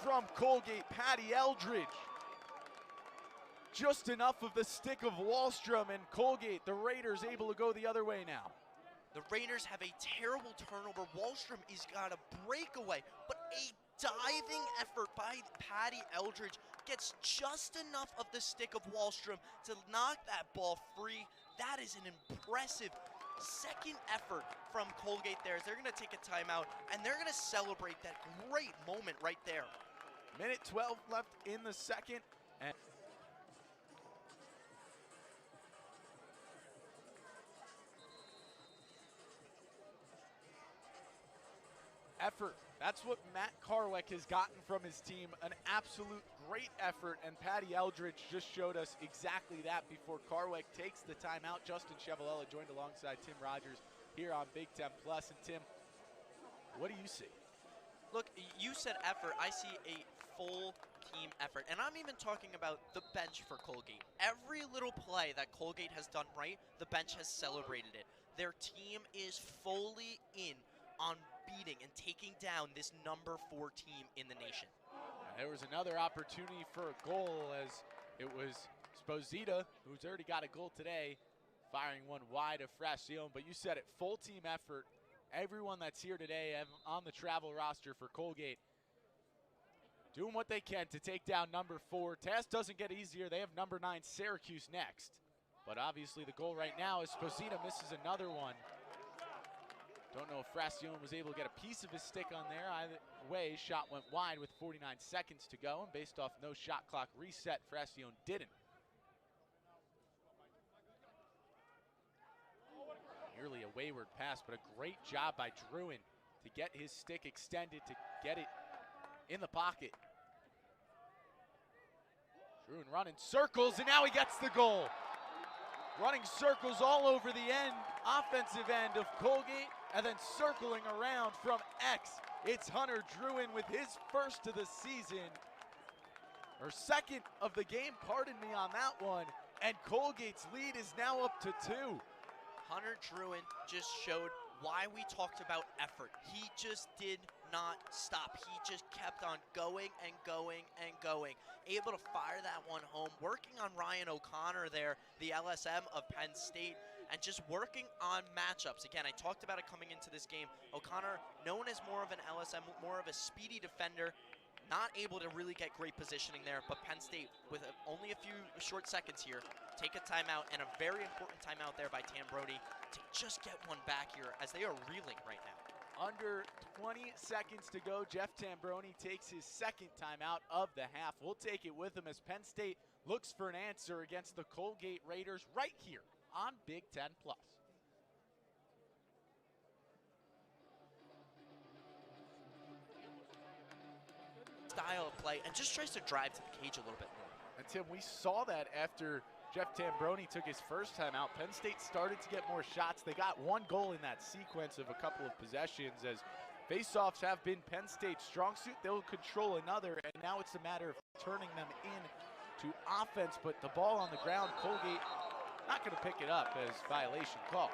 from Colgate. Patty Eldridge. Just enough of the stick of Wallstrom, and Colgate, the Raiders, able to go the other way now. The Raiders have a terrible turnover. Wallstrom has got a breakaway, but a diving effort by Patty Eldridge gets just enough of the stick of Wallstrom to knock that ball free. That is an impressive second effort from Colgate there. As they're going to take a timeout, and they're going to celebrate that great moment right there. Minute 12 left in the second. And effort. That's what Matt Carwick has gotten from his team. An absolute great effort, and Patty Eldridge just showed us exactly that before Carwick takes the timeout. Justin Chevalella joined alongside Tim Rogers here on Big Ten Plus. And Tim, what do you see? Look, you said effort. I see a full team effort, and I'm even talking about the bench for Colgate. Every little play that Colgate has done right, the bench has celebrated it. Their team is fully in on beating and taking down this number 4 team in the nation. And there was another opportunity for a goal as it was Sposita, who's already got a goal today, firing one wide of Fracione. But you said it, full team effort. Everyone that's here today on the travel roster for Colgate doing what they can to take down number 4. Task doesn't get easier. They have number 9 Syracuse next. But obviously the goal right now is Sposita misses another one. Don't know if Fracione was able to get a piece of his stick on there. Either way, shot went wide with 49 seconds to go, and based off no shot clock reset, Fracione didn't. Nearly a wayward pass, but a great job by Druin to get his stick extended, to get it in the pocket. Druin running circles, and now he gets the goal. Running circles all over the offensive end of Colgate, and then circling around from X. It's Hunter Druin with his first of the season, or second of the game, pardon me on that one, and Colgate's lead is now up to 2. Hunter Druin just showed why we talked about effort. He just did not stop. He just kept on going and going and going. Able to fire that one home, working on Ryan O'Connor there, the LSM of Penn State, and just working on matchups. Again, I talked about it coming into this game. O'Connor, known as more of an LSM, more of a speedy defender, not able to really get great positioning there, but Penn State, with only a few short seconds here, take a timeout, and a very important timeout there by Tambroni to just get one back here as they are reeling right now. Under 20 seconds to go, Jeff Tambroni takes his second timeout of the half. We'll take it with him as Penn State looks for an answer against the Colgate Raiders right here on Big Ten Plus. Style of play, and just tries to drive to the cage a little bit more. And Tim, we saw that after Jeff Tambroni took his first time out. Penn State started to get more shots. They got one goal in that sequence of a couple of possessions, as faceoffs have been Penn State's strong suit. They'll control another, and now it's a matter of turning them in to offense. But the ball on the ground, Colgate not going to pick it up as violation call.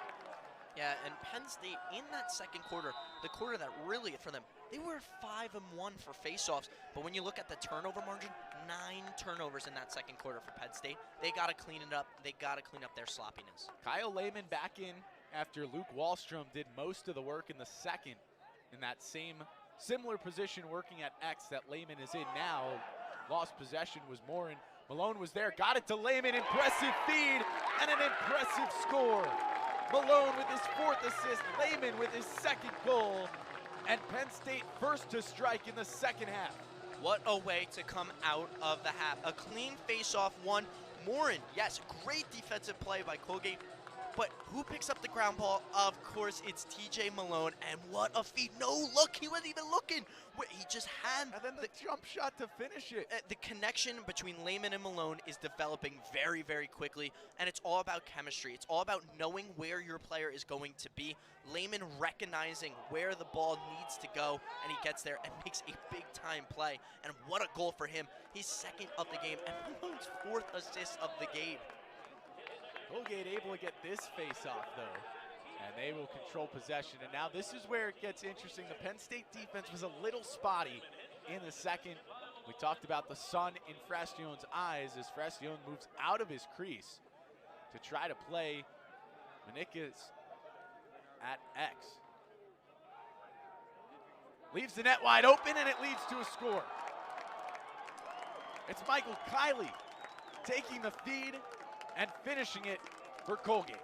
Yeah, and Penn State in that second quarter, the quarter that really for them, they were 5-1 for faceoffs. But when you look at the turnover margin, 9 turnovers in that second quarter for Penn State. They got to clean it up. They got to clean up their sloppiness. Kyle Lehman back in after Luke Wallstrom did most of the work in the second in that same similar position working at X that Lehman is in now. Lost possession was Morin. Malone was there, got it to Lehman, impressive feed and an impressive score. Malone with his 4th assist, Lehman with his 2nd goal, and Penn State first to strike in the second half. What a way to come out of the half. A clean face-off one. Morin, yes, great defensive play by Colgate. But who picks up the ground ball? Of course, it's TJ Malone, and what a feed. No look, he wasn't even looking. He just had and then the jump shot to finish it. The connection between Lehman and Malone is developing very, very quickly, and it's all about chemistry. It's all about knowing where your player is going to be. Lehman recognizing where the ball needs to go, and he gets there and makes a big-time play. And what a goal for him. He's 2nd of the game, and Malone's 4th assist of the game. Colgate able to get this face-off, though, and they will control possession. And now this is where it gets interesting. The Penn State defense was a little spotty in the second. We talked about the sun in Frastion's eyes as Frastion moves out of his crease to try to play Manikas at X. Leaves the net wide open, and it leads to a score. It's Michael Kiley taking the feed and finishing it for Colgate.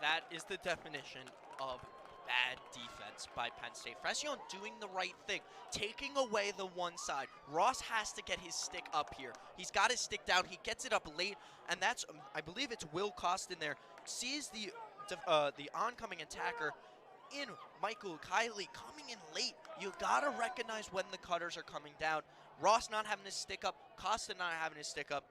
That is the definition of bad defense by Penn State. Frastion doing the right thing, taking away the one side. Ross has to get his stick up here. He's got his stick down. He gets it up late, and that's, I believe it's Will Costin there, sees the oncoming attacker in Michael Kiley coming in late. You got to recognize when the cutters are coming down. Ross not having his stick up, Costin not having his stick up.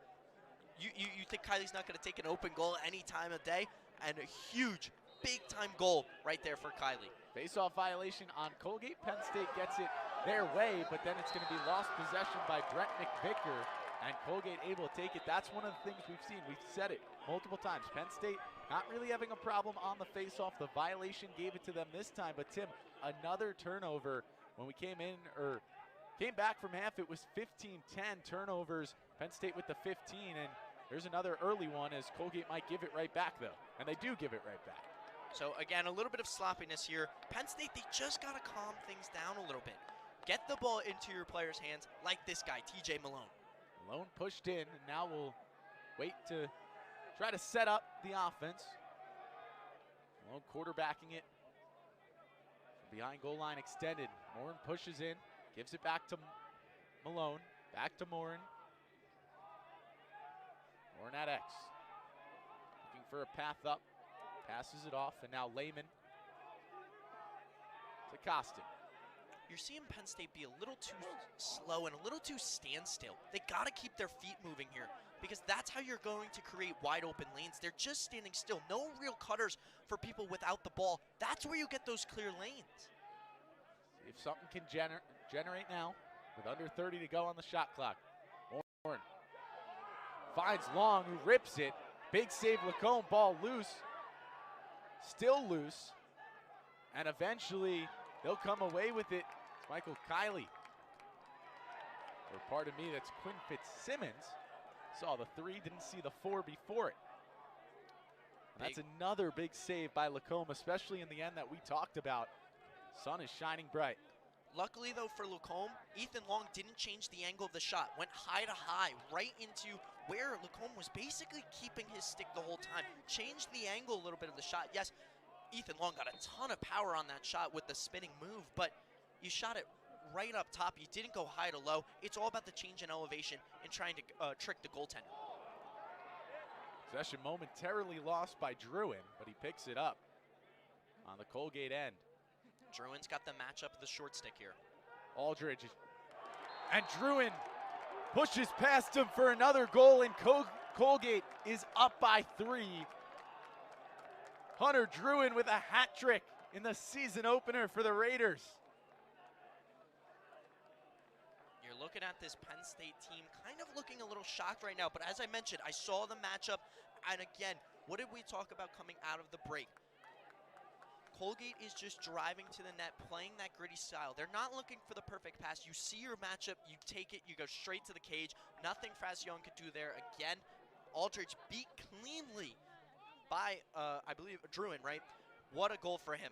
You think Kiley's not going to take an open goal any time of day? And a huge, big-time goal right there for Kiley. Face-off violation on Colgate. Penn State gets it their way, but then it's going to be lost possession by Brent McVicker, and Colgate able to take it. That's one of the things we've seen. We've said it multiple times. Penn State not really having a problem on the face-off. The violation gave it to them this time, but Tim, another turnover when we came back from half. It was 15-10 turnovers. Penn State with the 15, and there's another early one as Colgate might give it right back, though. And they do give it right back. So, again, a little bit of sloppiness here. Penn State, they just got to calm things down a little bit. Get the ball into your players' hands like this guy, TJ Malone. Malone pushed in, and now we'll wait to try to set up the offense. Malone quarterbacking it. Behind goal line extended. Morin pushes in, gives it back to Malone. Back to Morin. Morin at X. Looking for a path up. Passes it off, and now Lehman to Costin. You're seeing Penn State be a little too slow and a little too standstill. They got to keep their feet moving here because that's how you're going to create wide open lanes. They're just standing still. No real cutters for people without the ball. That's where you get those clear lanes. See if something can generate now with under 30 to go on the shot clock. Morin finds Long, who rips it. Big save, Lacombe, ball loose. Still loose. And eventually, they'll come away with it. It's Michael Kiley. Or pardon me, that's Quinn Fitzsimmons. Saw the 3, didn't see the 4 before it. And that's another big save by Lacombe, especially in the end that we talked about. Sun is shining bright. Luckily, though, for Lacombe, Ethan Long didn't change the angle of the shot. Went high to high, right into where Lacombe was basically keeping his stick the whole time. Changed the angle a little bit of the shot. Yes, Ethan Long got a ton of power on that shot with the spinning move, but you shot it right up top. You didn't go high to low. It's all about the change in elevation and trying to trick the goaltender. Possession momentarily lost by Druin, but he picks it up on the Colgate end. Druin's got the matchup of the short stick here. Aldridge. And Druin pushes past him for another goal, and Colgate is up by 3. Hunter Druin with a hat trick in the season opener for the Raiders. You're looking at this Penn State team kind of looking a little shocked right now, but as I mentioned, I saw the matchup, and again, what did we talk about coming out of the break? Colgate is just driving to the net, playing that gritty style. They're not looking for the perfect pass. You see your matchup, you take it, you go straight to the cage. Nothing Frazione could do there. Again, Aldridge beat cleanly by, I believe, Druin, right? What a goal for him.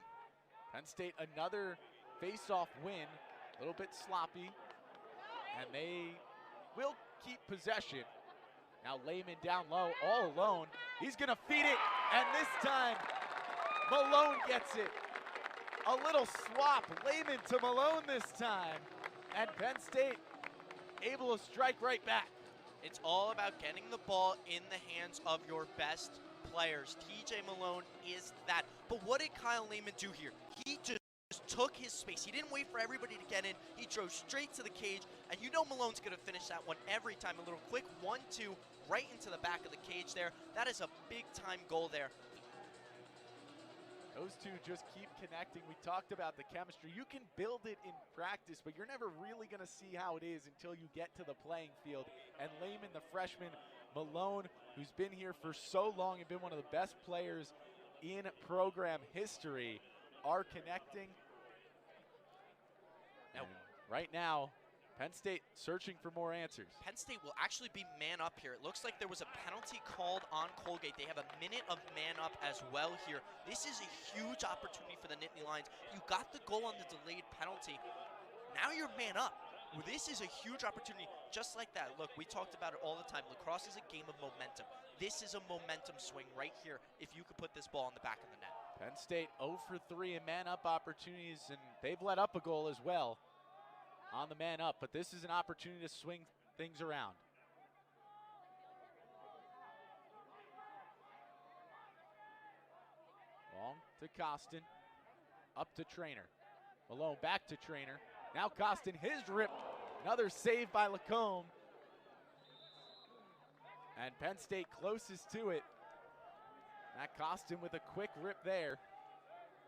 Penn State, another face-off win, a little bit sloppy, and they will keep possession. Now Lehman down low, all alone. He's gonna feed it, and this time, Malone gets it. A little swap, Lehman to Malone this time, and Penn State able to strike right back. It's all about getting the ball in the hands of your best players. TJ Malone is that. But what did Kyle Lehman do here? He just took his space. He didn't wait for everybody to get in. He drove straight to the cage, and you know Malone's going to finish that one every time. A little quick 1-2 right into the back of the cage there. That is a big-time goal there. Those two just keep connecting. We talked about the chemistry. You can build it in practice, but you're never really going to see how it is until you get to the playing field. And Lehman, the freshman, Malone, who's been here for so long and been one of the best players in program history, are connecting. And right now, Penn State searching for more answers. Penn State will actually be man up here. It looks like there was a penalty called on Colgate. They have a minute of man up as well here. This is a huge opportunity for the Nittany Lions. You got the goal on the delayed penalty. Now you're man up. This is a huge opportunity just like that. Look, we talked about it all the time. Lacrosse is a game of momentum. This is a momentum swing right here if you could put this ball in the back of the net. Penn State 0 for 3 in man up opportunities, and they've let up a goal as well on the man up, but this is an opportunity to swing things around. Long to Costin, up to Trainer. Malone back to Trainer. Now Costin, his rip, another save by Lacombe. And Penn State closest to it. Matt Costin with a quick rip there.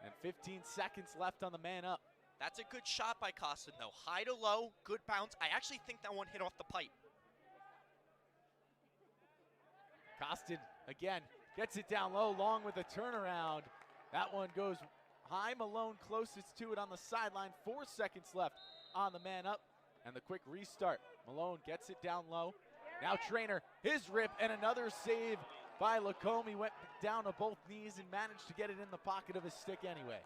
And 15 seconds left on the man up. That's a good shot by Costin, though. High to low, good bounce. I actually think that one hit off the pipe. Costin, again, gets it down low, long with a turnaround. That one goes high. Malone closest to it on the sideline. 4 seconds left on the man up. And the quick restart. Malone gets it down low. Now Trainer, his rip, and another save by Lacombe. He went down to both knees and managed to get it in the pocket of his stick anyway.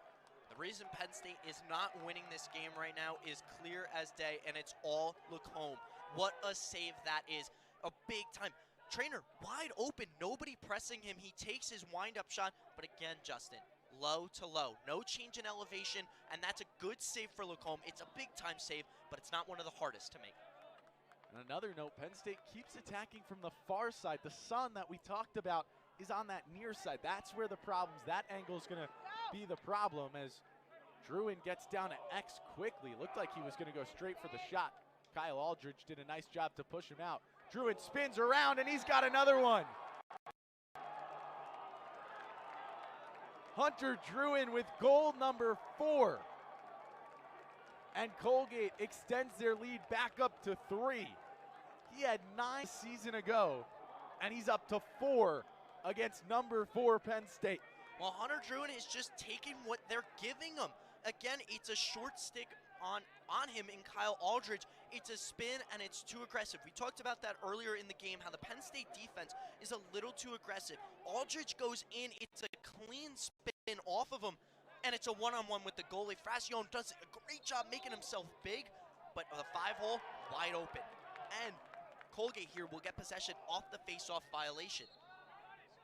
The reason Penn State is not winning this game right now is clear as day, and it's all Lacombe. What a save that is. A big time. Trainer wide open, nobody pressing him. He takes his wind-up shot, but again, Justin, low to low. No change in elevation, and that's a good save for Lacombe. It's a big-time save, but it's not one of the hardest to make. On another note, Penn State keeps attacking from the far side. The sun that we talked about is on that near side. That's where the problems, that angle is going to be the problem as Druin gets down to X quickly. Looked like he was going to go straight for the shot. Kyle Aldridge did a nice job to push him out. Druin spins around and he's got another one. Hunter Druin with goal number 4. And Colgate extends their lead back up to 3. He had 9 season ago, and he's up to 4 against number 4 Penn State. Well, Hunter Druin is just taking what they're giving him. Again, it's a short stick on him in Kyle Aldridge. It's a spin, and it's too aggressive. We talked about that earlier in the game, how the Penn State defense is a little too aggressive. Aldridge goes in. It's a clean spin off of him, and it's a one-on-one with the goalie. Frazione does a great job making himself big, but the 5-hole wide open. And Colgate here will get possession off the face-off violation.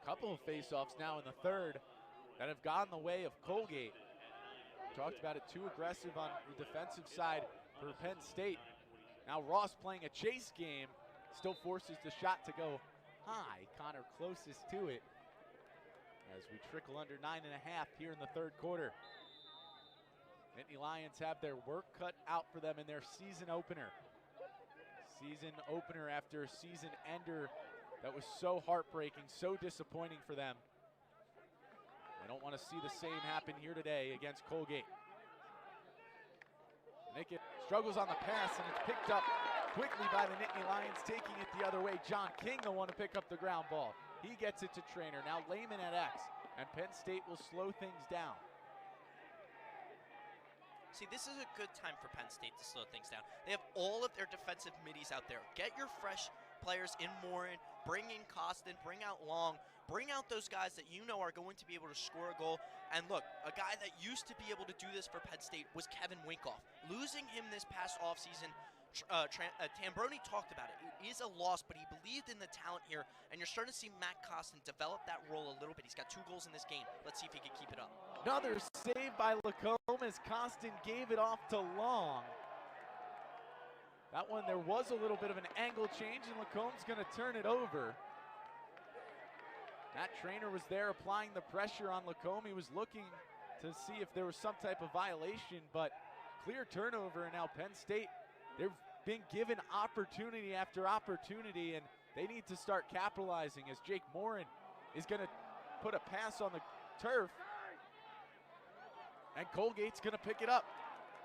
Couple of face-offs now in the third that have gone the way of Colgate. Talked about it, too aggressive on the defensive side for Penn State. Now Ross playing a chase game, still forces the shot to go high. Connor closest to it as we trickle under 9.5 here in the third quarter. Nittany Lions have their work cut out for them in their season opener. Season opener after a season ender that was so heartbreaking, so disappointing for them. I don't want to see the same happen here today against Colgate. Nickett struggles on the pass, and it's picked up quickly by the Nittany Lions, taking it the other way. John King, the one to pick up the ground ball. He gets it to Trainer. Now Lehman at X, and Penn State will slow things down. See, this is a good time for Penn State to slow things down. They have all of their defensive middies out there. Get your fresh players in Morin, bring in Costin, bring out Long, bring out those guys that you know are going to be able to score a goal. And look, a guy that used to be able to do this for Penn State was Kevin Winkoff. Losing him this past offseason, Tambroni talked about it. It is a loss, but he believed in the talent here, and you're starting to see Matt Costin develop that role a little bit. He's got 2 goals in this game. Let's see if he can keep it up. Another save by Lacombe as Costin gave it off to Long. That one, there was a little bit of an angle change, and Lacombe's going to turn it over. That trainer was there applying the pressure on Lacombe. He was looking to see if there was some type of violation, but clear turnover, and now Penn State, they've been given opportunity after opportunity, and they need to start capitalizing as Jake Morin is going to put a pass on the turf, and Colgate's going to pick it up.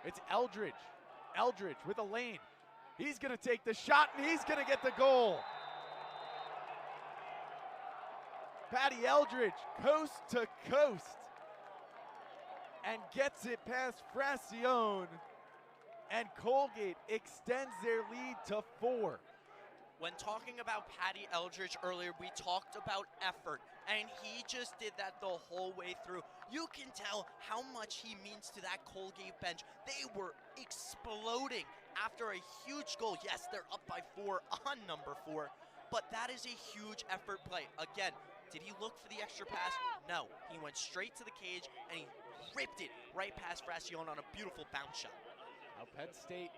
It's Eldridge. Eldridge with a lane. He's going to take the shot, and he's going to get the goal. Patty Eldridge, coast to coast, and gets it past Francione, and Colgate extends their lead to 4. When talking about Patty Eldridge earlier, we talked about effort, and he just did that the whole way through. You can tell how much he means to that Colgate bench. They were exploding after a huge goal. Yes, they're up by 4 on number 4, but that is a huge effort play. Again, did he look for the extra pass? No, he went straight to the cage, and he ripped it right past Francione on a beautiful bounce shot. Now Penn State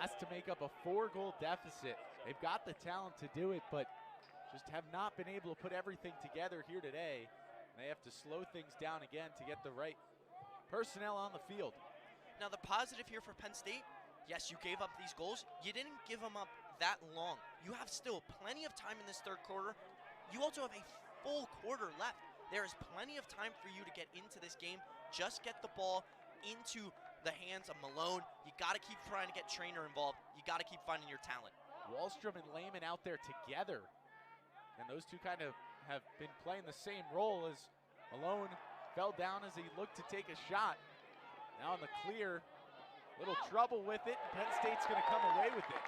has to make up a 4-goal deficit. They've got the talent to do it, but just have not been able to put everything together here today. They have to slow things down again to get the right personnel on the field. Now the positive here for Penn State, yes, you gave up these goals. You didn't give them up that long. You have still plenty of time in this 3rd quarter. You also have a full quarter left. There is plenty of time for you to get into this game. Just get the ball into the hands of Malone. You got to keep trying to get Trainer involved. You got to keep finding your talent. Wallstrom and Lehman out there together. And those two kind of have been playing the same role as Malone fell down as he looked to take a shot. Now in the clear, little trouble with it. Penn State's going to come away with it.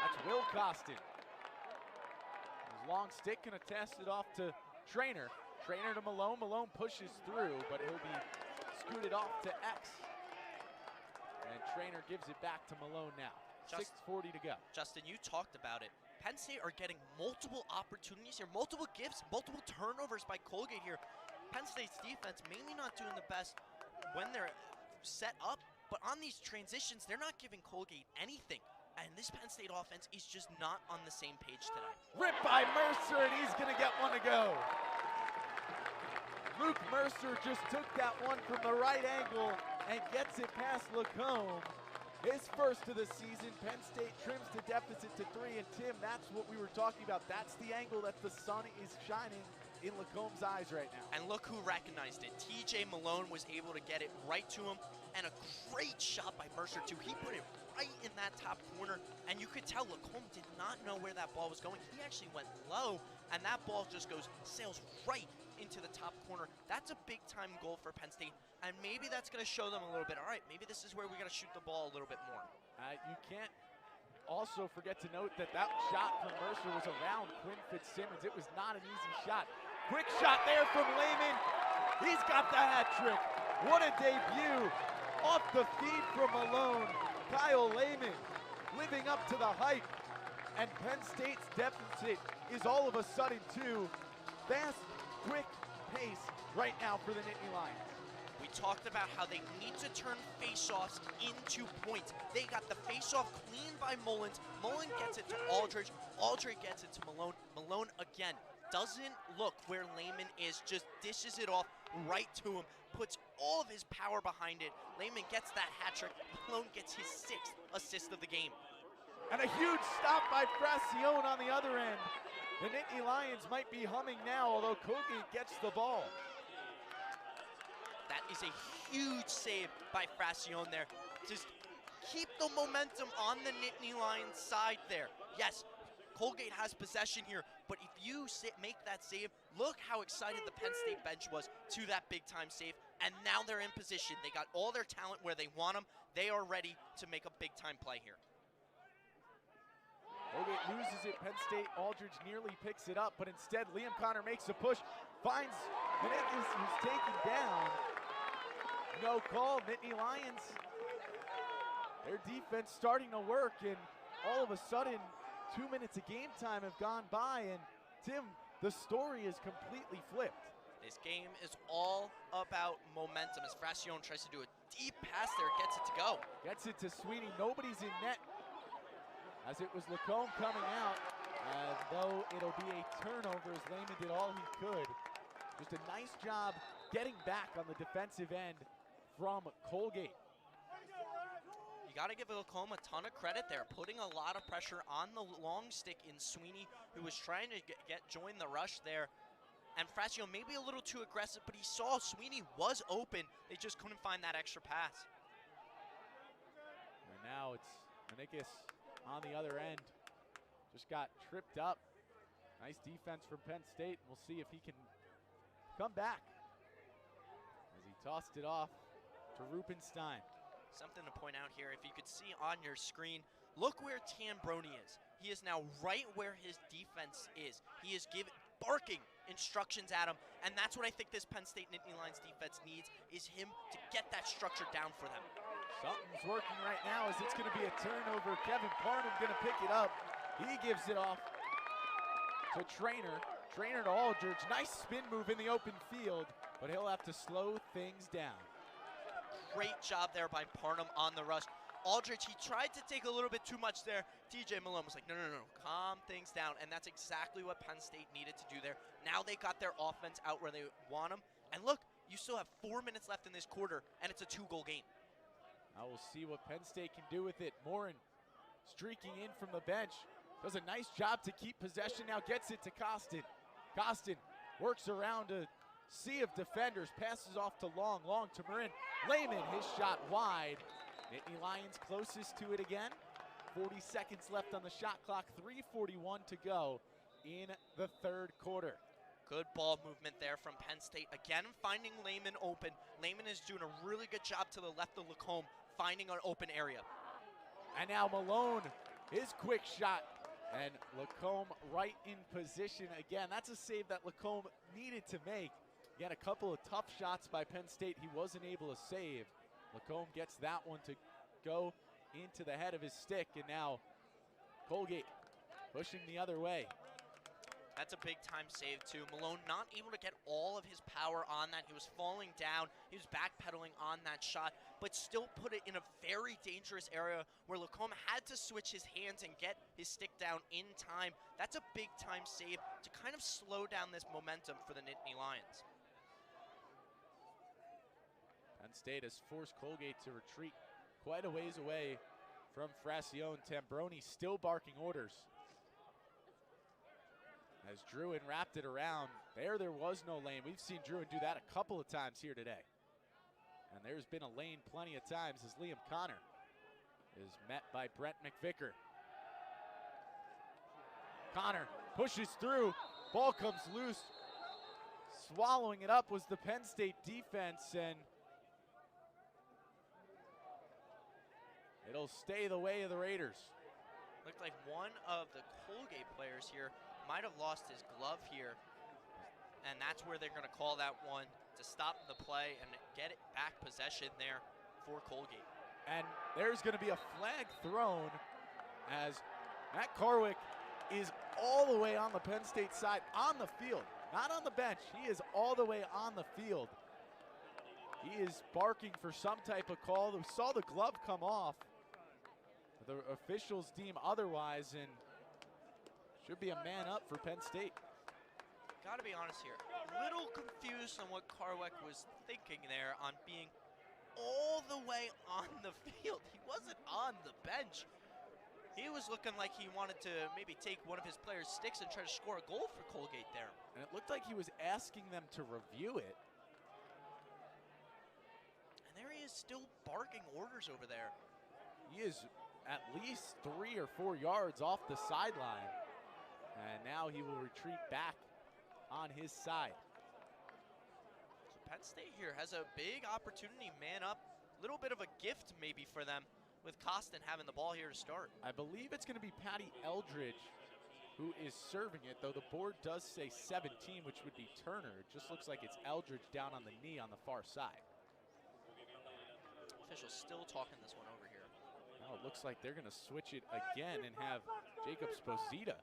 That's Will Costin. His long stick going to test it off to Trainer. Trainer to Malone. Malone pushes through, but he'll be scooted off to X. And Trainer gives it back to Malone now. 6:40 to go. Justin, you talked about it. Penn State are getting multiple opportunities here, multiple gifts, multiple turnovers by Colgate here. Penn State's defense maybe not doing the best when they're set up, but on these transitions, they're not giving Colgate anything. And this Penn State offense is just not on the same page today. Ripped by Mercer, and he's going to get one to go. Luke Mercer just took that one from the right angle and gets it past Lacombe. His first of the season. Penn State trims the deficit to 3, and Tim, that's what we were talking about. That's the angle that the sun is shining in Lacombe's eyes right now. And look who recognized it. TJ Malone was able to get it right to him, and a great shot by Mercer too. He put it right in that top corner, and you could tell Lacombe did not know where that ball was going. He actually went low, and that ball just sails right into the top corner. That's a big time goal for Penn State, and maybe that's going to show them a little bit. All right, maybe this is where we got to shoot the ball a little bit more. You can't also forget to note that that shot from Mercer was around Quinn Fitzsimmons. It was not an easy shot. Quick shot there from Lehman. He's got the hat trick. What a debut. Off the feed from Malone. Kyle Lehman living up to the hype. And Penn State's deficit is all of a sudden 2. Fast, quick pace right now for the Nittany Lions. We talked about how they need to turn face-offs into points. They got the face-off cleaned by Mullins. Mullins gets it to Aldridge. Aldridge gets it to Malone. Malone, again, doesn't look where Lehman is, just dishes it off right to him, puts all of his power behind it. Lehman gets that hat trick. Malone gets his 6th assist of the game. And a huge stop by Francione on the other end. The Nittany Lions might be humming now, although Colgate gets the ball. That is a huge save by Francione there. Just keep the momentum on the Nittany Lions side there. Yes, Colgate has possession here, but if you make that save, look how excited the Penn State bench was to that big-time save. and now they're in position. They got all their talent where they want them. They are ready to make a big-time play here. Colgate loses it. Penn State Aldridge nearly picks it up, but instead Liam Connor makes a push, finds Menendez, who's taken down. No call. Nittany Lions, their defense starting to work, and all of a sudden 2 minutes of game time have gone by, and Tim, the story is completely flipped. This game is all about momentum as Fracione tries to do a deep pass there, gets it to go. Gets it to Sweeney. Nobody's in net, as it was Lacombe coming out, though it'll be a turnover as Lehman did all he could. Just a nice job getting back on the defensive end from Colgate. You got to give Lacombe a ton of credit there, putting a lot of pressure on the long stick in Sweeney, who was trying to join the rush there. And Fracione maybe a little too aggressive, but he saw Sweeney was open. They just couldn't find that extra pass. And now it's Manikis on the other end. Just got tripped up. Nice defense from Penn State. We'll see if he can come back as he tossed it off to Rubenstein. Something to point out here, if you could see on your screen, look where Tambroni is. He is now right where his defense is. He is barking instructions at him, and that's what I think this Penn State Nittany Lions defense needs, is him to get that structure down for them. Something's working right now as it's going to be a turnover. Kevin Parnham going to pick it up. He gives it off to Trainer. Trainer to Aldridge. Nice spin move in the open field, but he'll have to slow things down. Great job there by Parnham on the rush. Aldridge, he tried to take a little bit too much there. TJ Malone was like, no, calm things down. And that's exactly what Penn State needed to do there. Now they got their offense out where they want them. And look, you still have 4 minutes left in this quarter, and it's a 2-goal game. Now we'll see what Penn State can do with it. Morin streaking in from the bench. Does a nice job to keep possession. Now gets it to Costin. Costin works around a sea of defenders. Passes off to Long to Marin. Lehman, his shot wide. Nittany Lions closest to it again. 40 seconds left on the shot clock. 3:41 to go in the third quarter. Good ball movement there from Penn State. Again, finding Lehman open. Lehman is doing a really good job to the left of Lacombe, finding an open area. And now Malone, his quick shot. And Lacombe right in position again. That's a save that Lacombe needed to make. He had a couple of tough shots by Penn State he wasn't able to save. Lacombe gets that one to go into the head of his stick, and now Colgate pushing the other way. That's a big-time save, too. Malone not able to get all of his power on that. He was falling down. He was backpedaling on that shot, but still put it in a very dangerous area where Lacombe had to switch his hands and get his stick down in time. That's a big-time save to kind of slow down this momentum for the Nittany Lions. Penn State has forced Colgate to retreat quite a ways away from Fracione. Tambroni still barking orders. As Druin wrapped it around, there was no lane. We've seen Druin do that a couple of times here today. And there's been a lane plenty of times as Liam Connor is met by Brent McVicker. Connor pushes through, ball comes loose. Swallowing it up was the Penn State defense, and it'll stay the way of the Raiders. Looked like one of the Colgate players here might have lost his glove here, and that's where they're going to call that one to stop the play and get it back possession there for Colgate. And there's going to be a flag thrown as Matt Carwick is all the way on the Penn State side, on the field, not on the bench. He is all the way on the field. He is barking for some type of call. We saw the glove come off. The officials deem otherwise, and should be a man up for Penn State. Gotta be honest here, a little confused on what Carwick was thinking there on being all the way on the field. He wasn't on the bench. He was looking like he wanted to maybe take one of his players' sticks and try to score a goal for Colgate there. And it looked like he was asking them to review it. And there he is still barking orders over there. He is at least 3 or 4 yards off the sideline. And now he will retreat back on his side. Penn State here has a big opportunity, man up. A little bit of a gift maybe for them with Costin having the ball here to start. I believe it's going to be Patty Eldridge who is serving it, though the board does say 17, which would be Turner. It just looks like it's Eldridge down on the knee on the far side. Officials still talking this one over here. Now it looks like they're going to switch it again and have Jacob Sposita.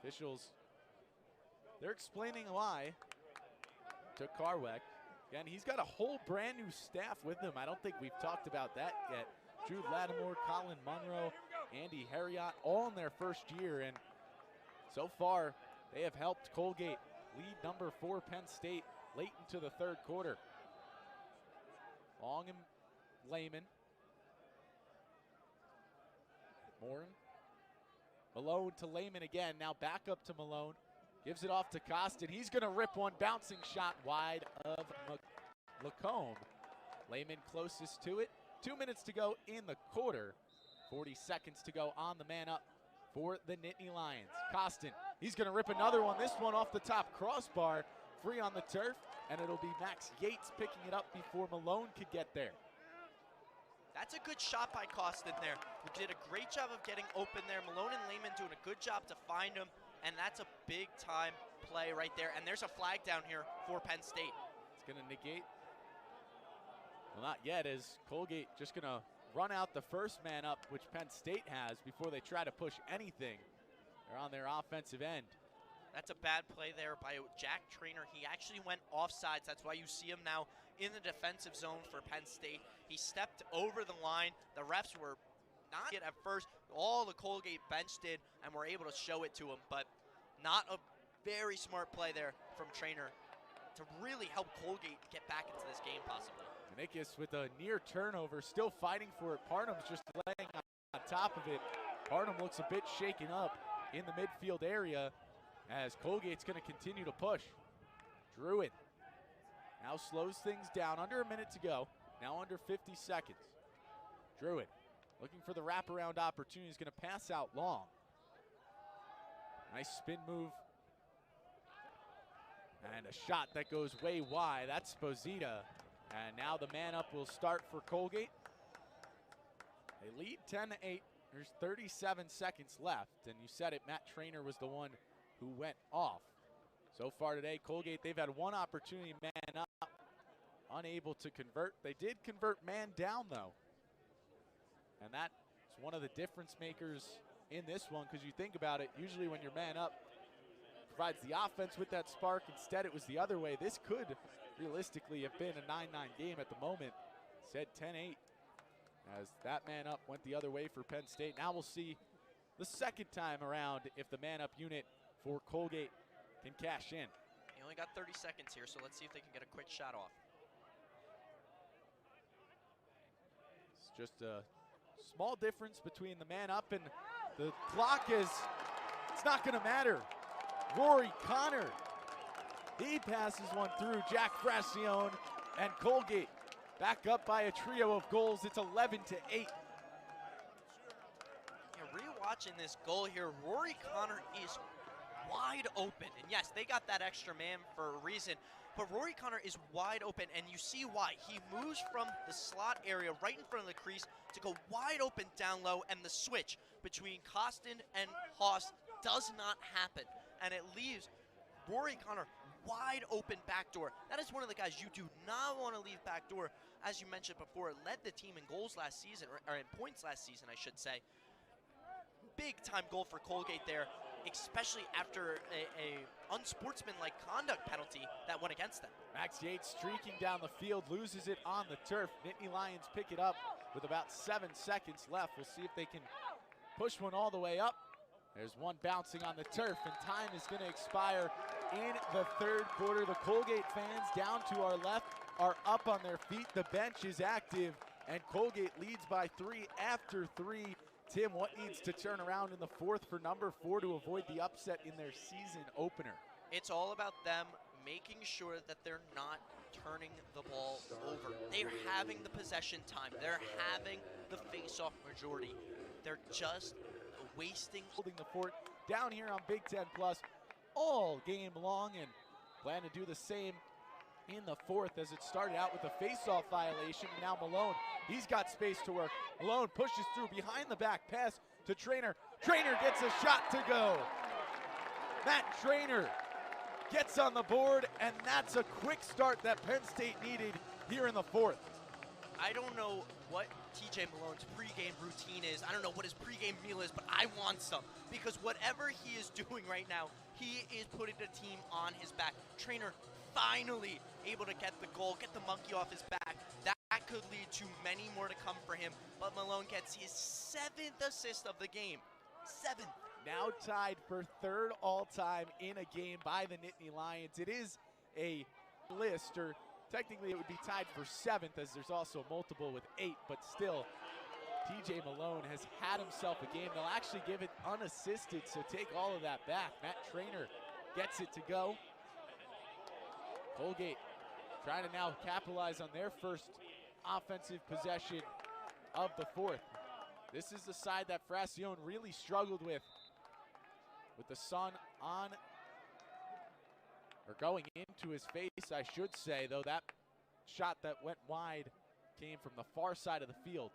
Officials, they're explaining why to Carweck. Again, he's got a whole brand new staff with him. I don't think we've talked about that yet. Drew Lattimore, Colin Monroe, Andy Harriott, all in their first year, and so far they have helped Colgate lead number 4 Penn State late into the third quarter. Long and Lehman. Morin. Malone to Lehman again. Now back up to Malone. Gives it off to Costin. He's going to rip one bouncing shot wide of Lacombe. Lehman closest to it. 2 minutes to go in the quarter. 40 seconds to go on the man up for the Nittany Lions. Costin, he's going to rip another one. This one off the top crossbar. Free on the turf. And it'll be Max Yates picking it up before Malone could get there. That's a good shot by Costin there, who did a great job of getting open there. Malone and Lehman doing a good job to find him, and that's a big-time play right there. And there's a flag down here for Penn State. It's going to negate. Well, not yet, as Colgate just going to run out the first man up, which Penn State has, before they try to push anything. They're on their offensive end. That's a bad play there by Jack Trainer. He actually went offsides. That's why you see him now in the defensive zone for Penn State. He stepped over the line. The refs were not it at first. All the Colgate bench did and were able to show it to him, but not a very smart play there from Trainer to really help Colgate get back into this game possibly. Manikis with a near turnover, still fighting for it. Parnham's just laying on top of it. Parnham looks a bit shaken up in the midfield area, as Colgate's going to continue to push. Druid now slows things down. Under a minute to go. Now under 50 seconds. Druid looking for the wraparound opportunity. He's going to pass out long. Nice spin move. And a shot that goes way wide. That's Sposita. And now the man up will start for Colgate. They lead 10-8. There's 37 seconds left. And you said it, Matt Trainer was the one who went off. So far today, Colgate, they've had one opportunity, man up, unable to convert. They did convert man down, though. And that's one of the difference makers in this one, because you think about it, usually when you're man up, provides the offense with that spark. Instead, it was the other way. This could realistically have been a 9-9 game at the moment. Said 10-8 as that man up went the other way for Penn State. Now we'll see the second time around if the man up unit for Colgate can cash in. He only got 30 seconds here, so let's see if they can get a quick shot off. It's just a small difference between the man up and the clock is, it's not going to matter. Rory Connor, he passes one through. Jack Fracione and Colgate back up by a trio of goals. It's 11-8. Yeah, rewatching this goal here, Rory Connor is wide open. And yes, they got that extra man for a reason, but Rory Connor is wide open, and you see why. He moves from the slot area right in front of the crease to go wide open down low, and the switch between Costin and Haas does not happen. And it leaves Rory Connor wide open backdoor. That is one of the guys you do not want to leave backdoor. As you mentioned before, it led the team in goals last season, or in points last season, I should say. Big time goal for Colgate there, especially after a unsportsmanlike conduct penalty that went against them. Max Yates streaking down the field, loses it on the turf. Nittany Lions pick it up with about 7 seconds left. We'll see if they can push one all the way up. There's one bouncing on the turf, and time is going to expire in the third quarter. The Colgate fans down to our left are up on their feet. The bench is active, and Colgate leads by 3 after 3. Tim, what needs to turn around in the fourth for number 4 to avoid the upset in their season opener? It's all about them making sure that they're not turning the ball over. They're having the possession time. They're having the face-off majority. They're just wasting. Holding the fort down here on Big Ten Plus all game long, and Plan to do the same in the fourth, as it started out with a face-off violation. Now Malone, he's got space to work. Malone pushes through, behind the back pass to Trainer. Trainer gets a shot to go. Matt Trainer gets on the board, and that's a quick start that Penn State needed here in the fourth. I don't know what TJ Malone's pregame routine is. I don't know what his pregame meal is, but I want some, because whatever he is doing right now, he is putting the team on his back. Trainer finally able to get the goal, get the monkey off his back. That could lead to many more to come for him, but Malone gets his 7th assist of the game. 7th. Now tied for 3rd all-time in a game by the Nittany Lions. It is a list, or technically it would be tied for 7th, as there's also multiple with 8, but still, TJ Malone has had himself a game. They'll actually give it unassisted, so take all of that back. Matt Trainer gets it to go. Colgate trying to now capitalize on their first offensive possession of the fourth. This is the side that Fracione really struggled with the sun on, or going into his face, I should say, though that shot that went wide came from the far side of the field.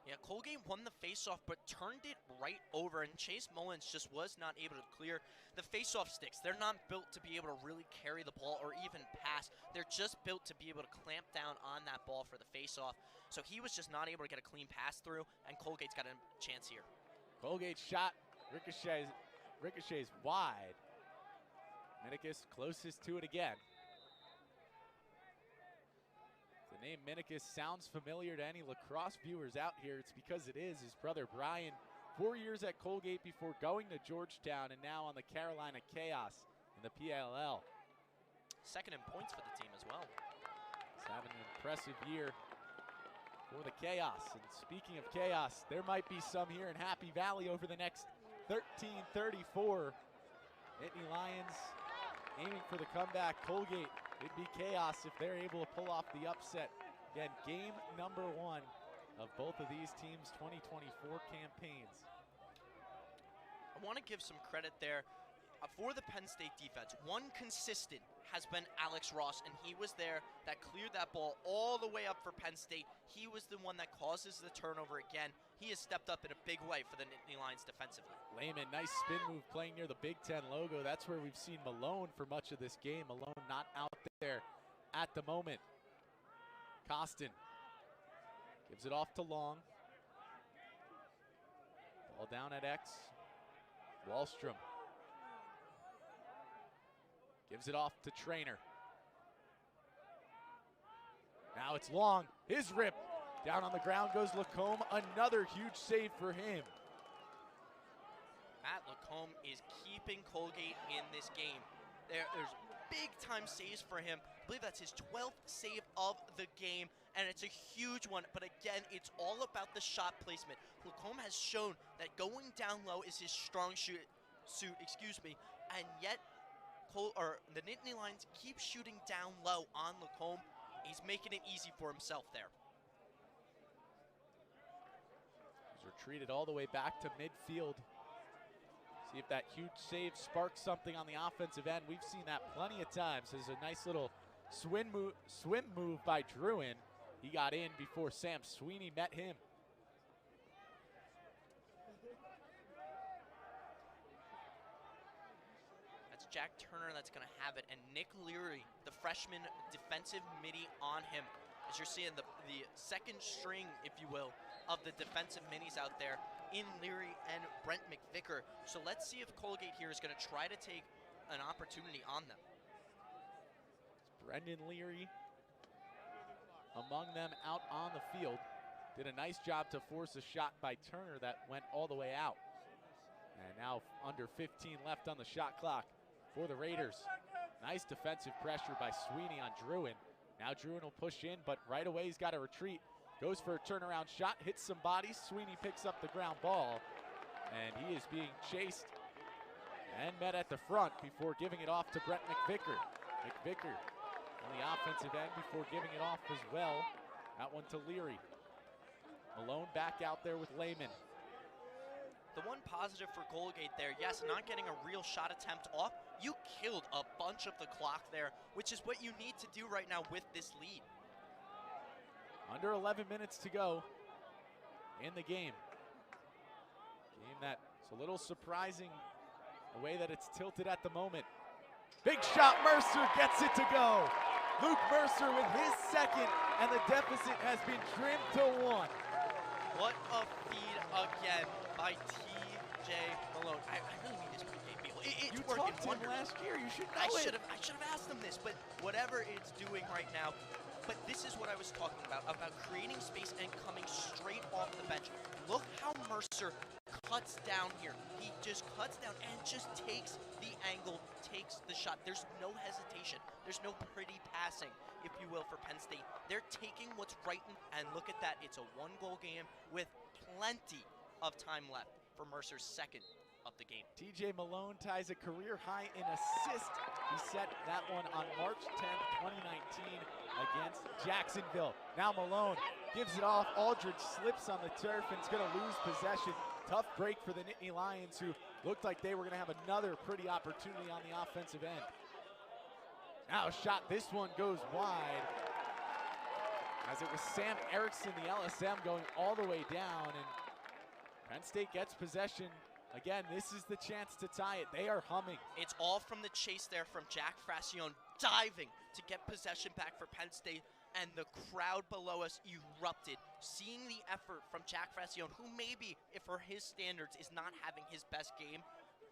Yeah, Colgate won the faceoff, but turned it right over, and Chase Mullins just was not able to clear the faceoff sticks. They're not built to be able to really carry the ball or even pass. They're just built to be able to clamp down on that ball for the faceoff. So he was just not able to get a clean pass through, and Colgate's got a chance here. Colgate's shot ricochets wide. Minikis closest to it again. The name Minikis sounds familiar to any lacrosse viewers out here. It's because it is. His brother Brian, 4 years at Colgate before going to Georgetown, and now on the Carolina Chaos in the PLL. 2nd in points for the team as well. He's having an impressive year for the Chaos. And speaking of chaos, there might be some here in Happy Valley over the next 13:34. Nittany Lions aiming for the comeback. Colgate, it'd be chaos if they're able to pull off the upset. Again, game number 1 of both of these teams' 2024 campaigns. I want to give some credit there for the Penn State defense. One consistent has been Alex Ross, and he was there that cleared that ball all the way up for Penn State. He was the one that causes the turnover again. He has stepped up in a big way for the Nittany Lions defensively. Lehman, nice spin move playing near the Big Ten logo. That's where we've seen Malone for much of this game. Malone not out there at the moment. Costin gives it off to Long. Ball down at X. Wallstrom gives it off to Trainer. Now it's Long. His rip. Down on the ground goes Lacombe. Another huge save for him. Matt Lacombe is keeping Colgate in this game. There's big-time saves for him. I believe that's his 12th save of the game, and it's a huge one. But again, it's all about the shot placement. Lacombe has shown that going down low is his strong suit, and yet the Nittany Lions keep shooting down low on Lacombe. He's making it easy for himself there. He's retreated all the way back to midfield. See if that huge save sparks something on the offensive end. We've seen that plenty of times. There's a nice little swim move by Druin. He got in before Sam Sweeney met him. That's Jack Turner that's going to have it, and Nick Leary, the freshman defensive midi on him. As you're seeing the second string, if you will, of the defensive minis out there in Leary and Brent McVicker. So let's see if Colgate here is going to try to take an opportunity on them. Brendan Leary among them out on the field. Did a nice job to force a shot by Turner that went all the way out. And now under 15 left on the shot clock for the Raiders. Nice defensive pressure by Sweeney on Druin. Now Druin will push in, but right away he's got to retreat. Goes for a turnaround shot, hits some bodies. Sweeney picks up the ground ball, and he is being chased and met at the front before giving it off to Brent McVicker. McVicker on the offensive end before giving it off as well. That one to Leary. Malone back out there with Lehman. The one positive for Colgate there, yes, not getting a real shot attempt off. You killed a bunch of the clock there, which is what you need to do right now with this lead. Under 11 minutes to go in the game. Game that's a little surprising the way that it's tilted at the moment. Big shot, Mercer gets it to go. Luke Mercer with his second, and the deficit has been trimmed to 1. What a feed again by TJ Malone. I really mean this pregame, people. It's working wonders. Last year, you should know I should have asked him this, but whatever it's doing right now. But this is what I was talking about creating space and coming straight off the bench. Look how Mercer cuts down here. He just cuts down and just takes the angle, takes the shot. There's no hesitation. There's no pretty passing, if you will, for Penn State. They're taking what's right, and look at that. It's a 1-goal game with plenty of time left for Mercer's second of the game. TJ Malone ties a career high in assist. He set that one on March 10th, 2019 against Jacksonville. Now Malone gives it off. Aldridge slips on the turf and is going to lose possession. Tough break for the Nittany Lions, who looked like they were going to have another pretty opportunity on the offensive end. Now a shot. This one goes wide, as it was Sam Erickson, the LSM, going all the way down, and Penn State gets possession. Again, this is the chance to tie it. They are humming. It's all from the chase there from Jack Frassione, diving to get possession back for Penn State, and the crowd below us erupted, seeing the effort from Jack Frassione, who maybe, if for his standards, is not having his best game.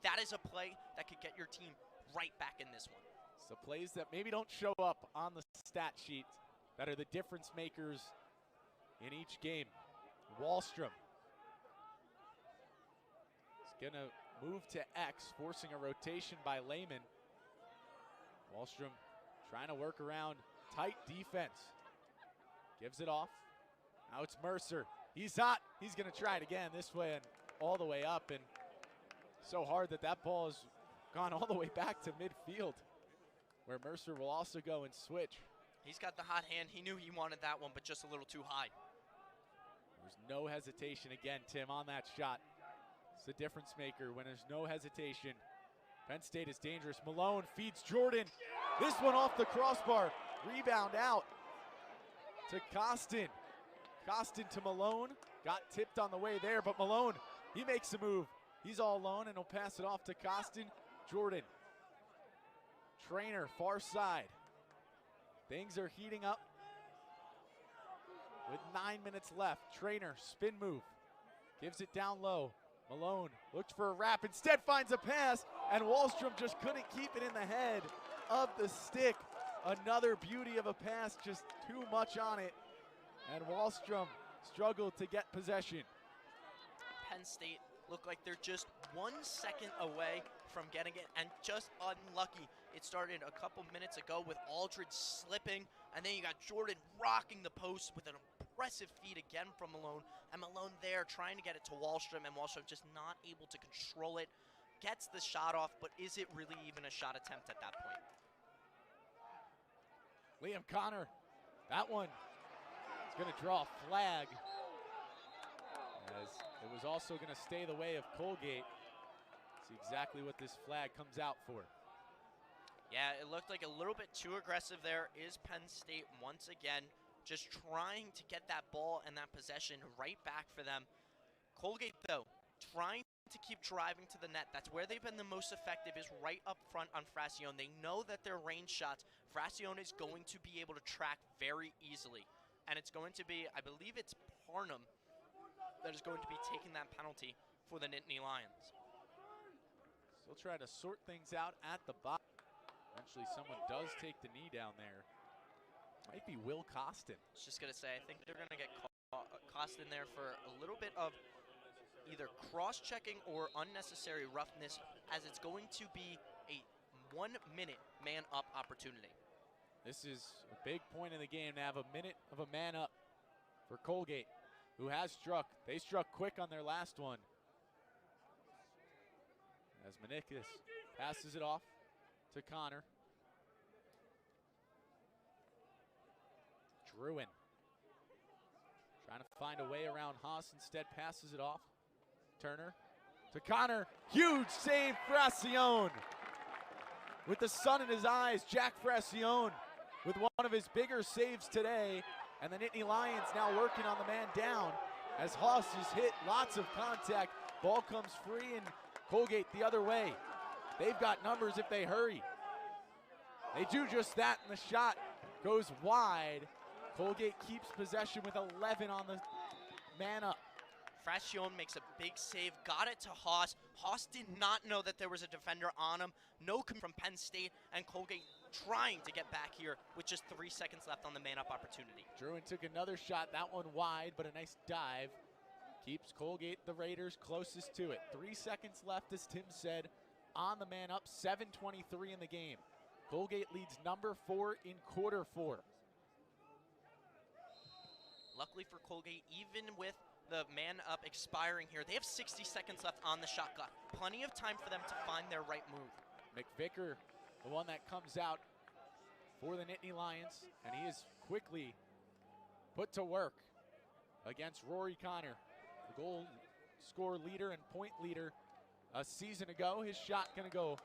That is a play that could get your team right back in this one. So plays that maybe don't show up on the stat sheet that are the difference makers in each game. Wallstrom is gonna move to X, forcing a rotation by Lehman. Wallstrom trying to work around tight defense. Gives it off. Now it's Mercer. He's hot. He's gonna try it again this way and all the way up, and so hard that that ball has gone all the way back to midfield, where Mercer will also go and switch. He's got the hot hand. He knew he wanted that one, but just a little too high. There's no hesitation again, Tim, on that shot. It's the difference maker when there's no hesitation. Penn State is dangerous. Malone feeds Jordan. This one off the crossbar. Rebound out to Costin. Costin to Malone. Got tipped on the way there, but Malone, he makes a move. He's all alone, and he'll pass it off to Costin. Jordan. Trainer, far side. Things are heating up with 9 minutes left. Trainer, spin move. Gives it down low. Malone looks for a wrap, instead finds a pass, and Wallstrom just couldn't keep it in the head of the stick. Another beauty of a pass, just too much on it, and Wallstrom struggled to get possession. Penn State look like they're just 1 second away from getting it, and just unlucky. It started a couple minutes ago with Aldridge slipping, and then you got Jordan rocking the post with an impressive feed again from Malone, and Malone there trying to get it to Wallstrom, and Wallstrom just not able to control it. Gets the shot off, but is it really even a shot attempt at that point? Liam Connor, that one is going to draw a flag, as it was also going to stay the way of Colgate. See exactly what this flag comes out for. Yeah, it looked like a little bit too aggressive there. Is Penn State once again just trying to get that ball and that possession right back for them. Colgate, though, trying to keep driving to the net. That's where they've been the most effective, is right up front on Frassione. They know that their range shots, Frassione is going to be able to track very easily. And it's going to be, I believe it's Parnham that is going to be taking that penalty for the Nittany Lions. Still trying to sort things out at the bottom. Eventually someone does take the knee down there. Might be Will Costin. I was just going to say, I think they're going to get Costin there for a little bit of either cross-checking or unnecessary roughness, as it's going to be a 1-minute man-up opportunity. This is a big point in the game to have a minute of a man-up for Colgate, who has struck. They struck quick on their last one. As Manicus passes it off to Connor. Druin trying to find a way around Haas, instead passes it off. Turner to Connor. Huge save, Fracione. With the sun in his eyes, Jack Fracione with one of his bigger saves today. And the Nittany Lions now working on the man down as Haas has hit lots of contact. Ball comes free and Colgate the other way. They've got numbers if they hurry. They do just that and the shot goes wide. Colgate keeps possession with 11 on the man up. Fracione makes a big save, got it to Haas. Haas did not know that there was a defender on him. No from Penn State, and Colgate trying to get back here with just 3 seconds left on the man-up opportunity. Druin took another shot, that one wide, but a nice dive. Keeps Colgate, the Raiders, closest to it. 3 seconds left, as Tim said, on the man up, 7:23 in the game. Colgate leads number 4 in quarter 4. Luckily for Colgate, even with the man up expiring here, they have 60 seconds left on the shot clock. Plenty of time for them to find their right move. McVicker, the one that comes out for the Nittany Lions, and he is quickly put to work against Rory Connor, the goal scorer leader and point leader a season ago. His shot gonna go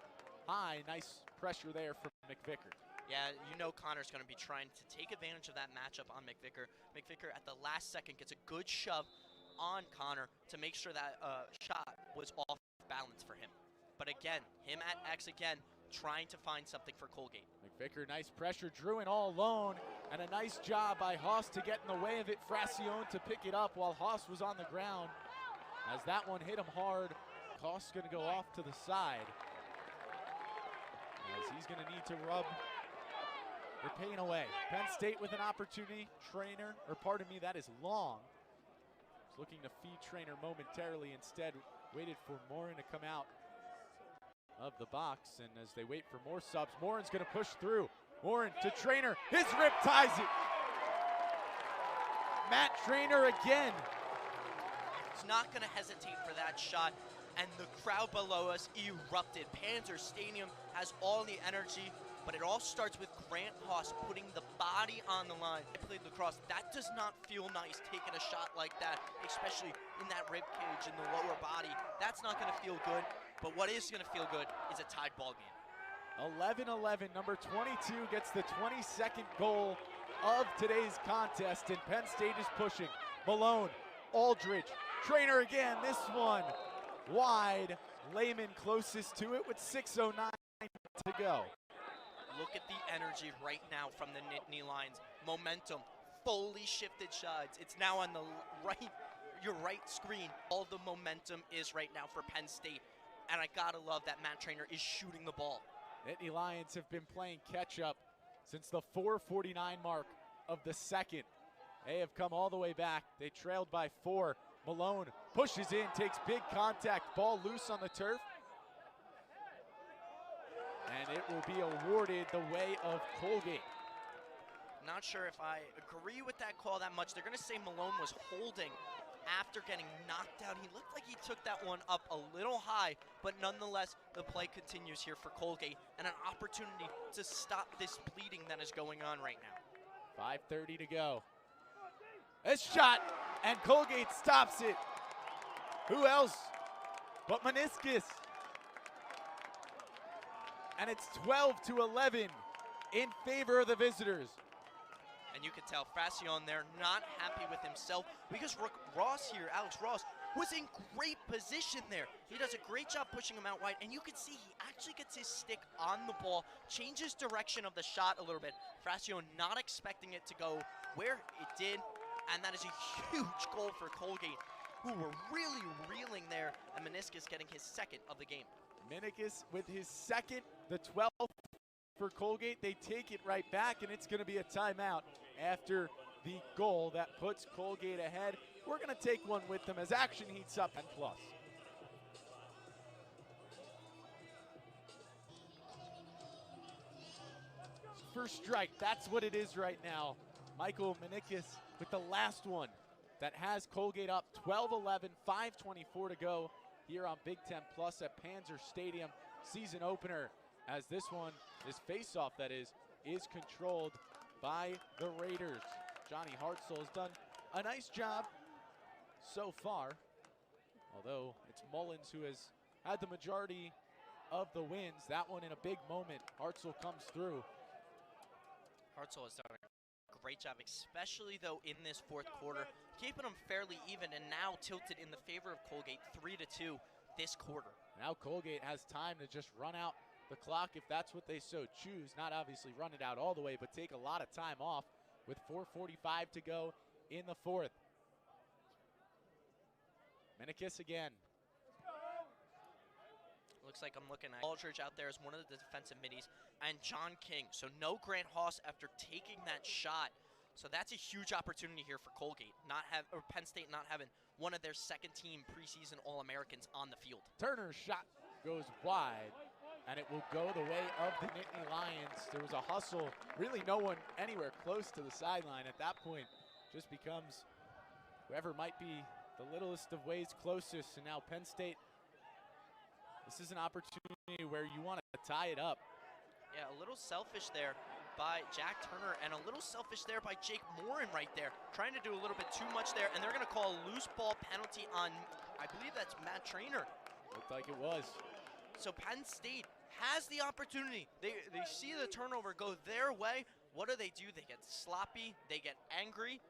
high. Nice pressure there from McVicker. Yeah, you know Connor's going to be trying to take advantage of that matchup on McVicker. McVicker at the last second gets a good shove on Connor to make sure that shot was off balance for him. But again, him at X again, trying to find something for Colgate. McVicker, nice pressure, Druin all alone, and a nice job by Haas to get in the way of it. Fracione to pick it up while Haas was on the ground. As that one hit him hard, Haas going to go off to the side. As he's going to need to rub the pain away. Penn State with an opportunity. Trainer, or pardon me, that is Long. Was looking to feed Trainer momentarily. Instead, waited for Morin to come out of the box. And as they wait for more subs, Morin's going to push through. Morin to Trainer. His rip ties it. Matt Trainer again. He's not going to hesitate for that shot. And the crowd below us erupted. Panzer Stadium has all the energy, but it all starts with Grant Haas putting the body on the line. I played lacrosse. That does not feel nice, taking a shot like that, especially in that rib cage in the lower body. That's not going to feel good, but what is going to feel good is a tied ball game. 11-11, number 22 gets the 22nd goal of today's contest, and Penn State is pushing. Malone, Aldridge, Trainer again, this one wide. Lehman closest to it with 6:09 to go. Look at the energy right now from the Nittany Lions. Momentum, fully shifted shots. It's now on the right, your right screen. All the momentum is right now for Penn State. And I gotta love that Matt Trainer is shooting the ball. Nittany Lions have been playing catch up since the 4:49 mark of the second. They have come all the way back. They trailed by 4. Malone pushes in, takes big contact, ball loose on the turf. And it will be awarded the way of Colgate. Not sure if I agree with that call that much. They're gonna say Malone was holding after getting knocked out. He looked like he took that one up a little high, but nonetheless, the play continues here for Colgate and an opportunity to stop this bleeding that is going on right now. 5:30 to go. A shot, and Colgate stops it. Who else but Meniscus? And it's 12-11 in favor of the visitors. And you can tell Fracione there not happy with himself because Ross here, Alex Ross, was in great position there. He does a great job pushing him out wide, and you can see he actually gets his stick on the ball, changes direction of the shot a little bit. Fracione not expecting it to go where it did, and that is a huge goal for Colgate, who were really reeling there, and Meniscus getting his second of the game. Meniscus with his second, the 12th for Colgate. They take it right back, and it's going to be a timeout after the goal that puts Colgate ahead. We're going to take one with them as action heats up and plus. First strike, that's what it is right now. Michael Meniscus with the last one that has Colgate up 12-11, 5:24 to go here on Big Ten Plus at Panzer Stadium. Season opener, as this one, this face-off that is controlled by the Raiders. Johnny Hartzell has done a nice job so far Although it's Mullins who has had the majority of the wins. That one in a big moment. Hartzell comes through. Hartzell has done a great job, especially though in this fourth quarter, keeping them fairly even and now tilted in the favor of Colgate 3-2 this quarter. Now Colgate has time to just run out the clock if that's what they so choose. Not obviously run it out all the way, but take a lot of time off with 4:45 to go in the fourth. Minikis again. Looks like I'm looking at Aldridge out there as one of the defensive middies, and John King. So no Grant Haas after taking that shot. So that's a huge opportunity here for Colgate, or Penn State not having one of their second-team preseason All-Americans on the field. Turner's shot goes wide, and it will go the way of the Nittany Lions. There was a hustle, really no one anywhere close to the sideline at that point. Just becomes whoever might be the littlest of ways closest, and now Penn State. This is an opportunity where you want to tie it up. Yeah, a little selfish there by Jack Turner and a little selfish there by Jake Morin right there. Trying to do a little bit too much there, and they're going to call a loose ball penalty on, I believe that's Matt Trainer. Looked like it was. So Penn State has the opportunity. They see the turnover go their way. What do? They get sloppy, they get angry,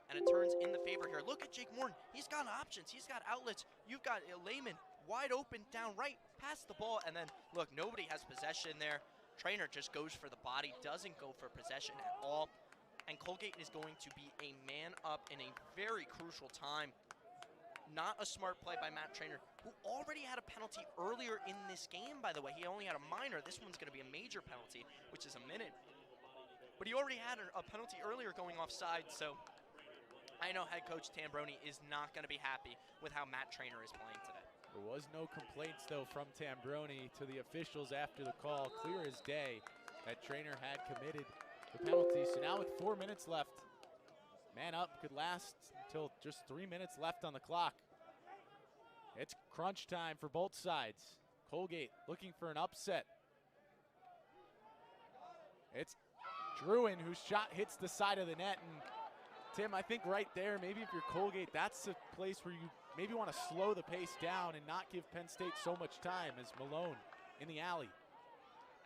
and it turns in the favor here. Look at Jake Morin. He's got options. He's got outlets. You've got Lehman wide open down right, pass the ball, and then look, nobody has possession there. Trainer just goes for the body, doesn't go for possession at all, and Colgate is going to be a man up in a very crucial time. Not a smart play by Matt Trainer, who already had a penalty earlier in this game, by the way. He only had a minor. This one's going to be a major penalty, which is a minute. But he already had a penalty earlier going offside, so I know head coach Tambroni is not going to be happy with how Matt Trainer is playing today. There was no complaints, though, from Tambroni to the officials after the call. Clear as day that Trainer had committed the penalty. So now with 4 minutes left, man up could last until just 3 minutes left on the clock. It's crunch time for both sides. Colgate looking for an upset. It's Druin whose shot hits the side of the net. And Tim, I think right there, maybe if you're Colgate, that's a place where you maybe want to slow the pace down and not give Penn State so much time as Malone in the alley.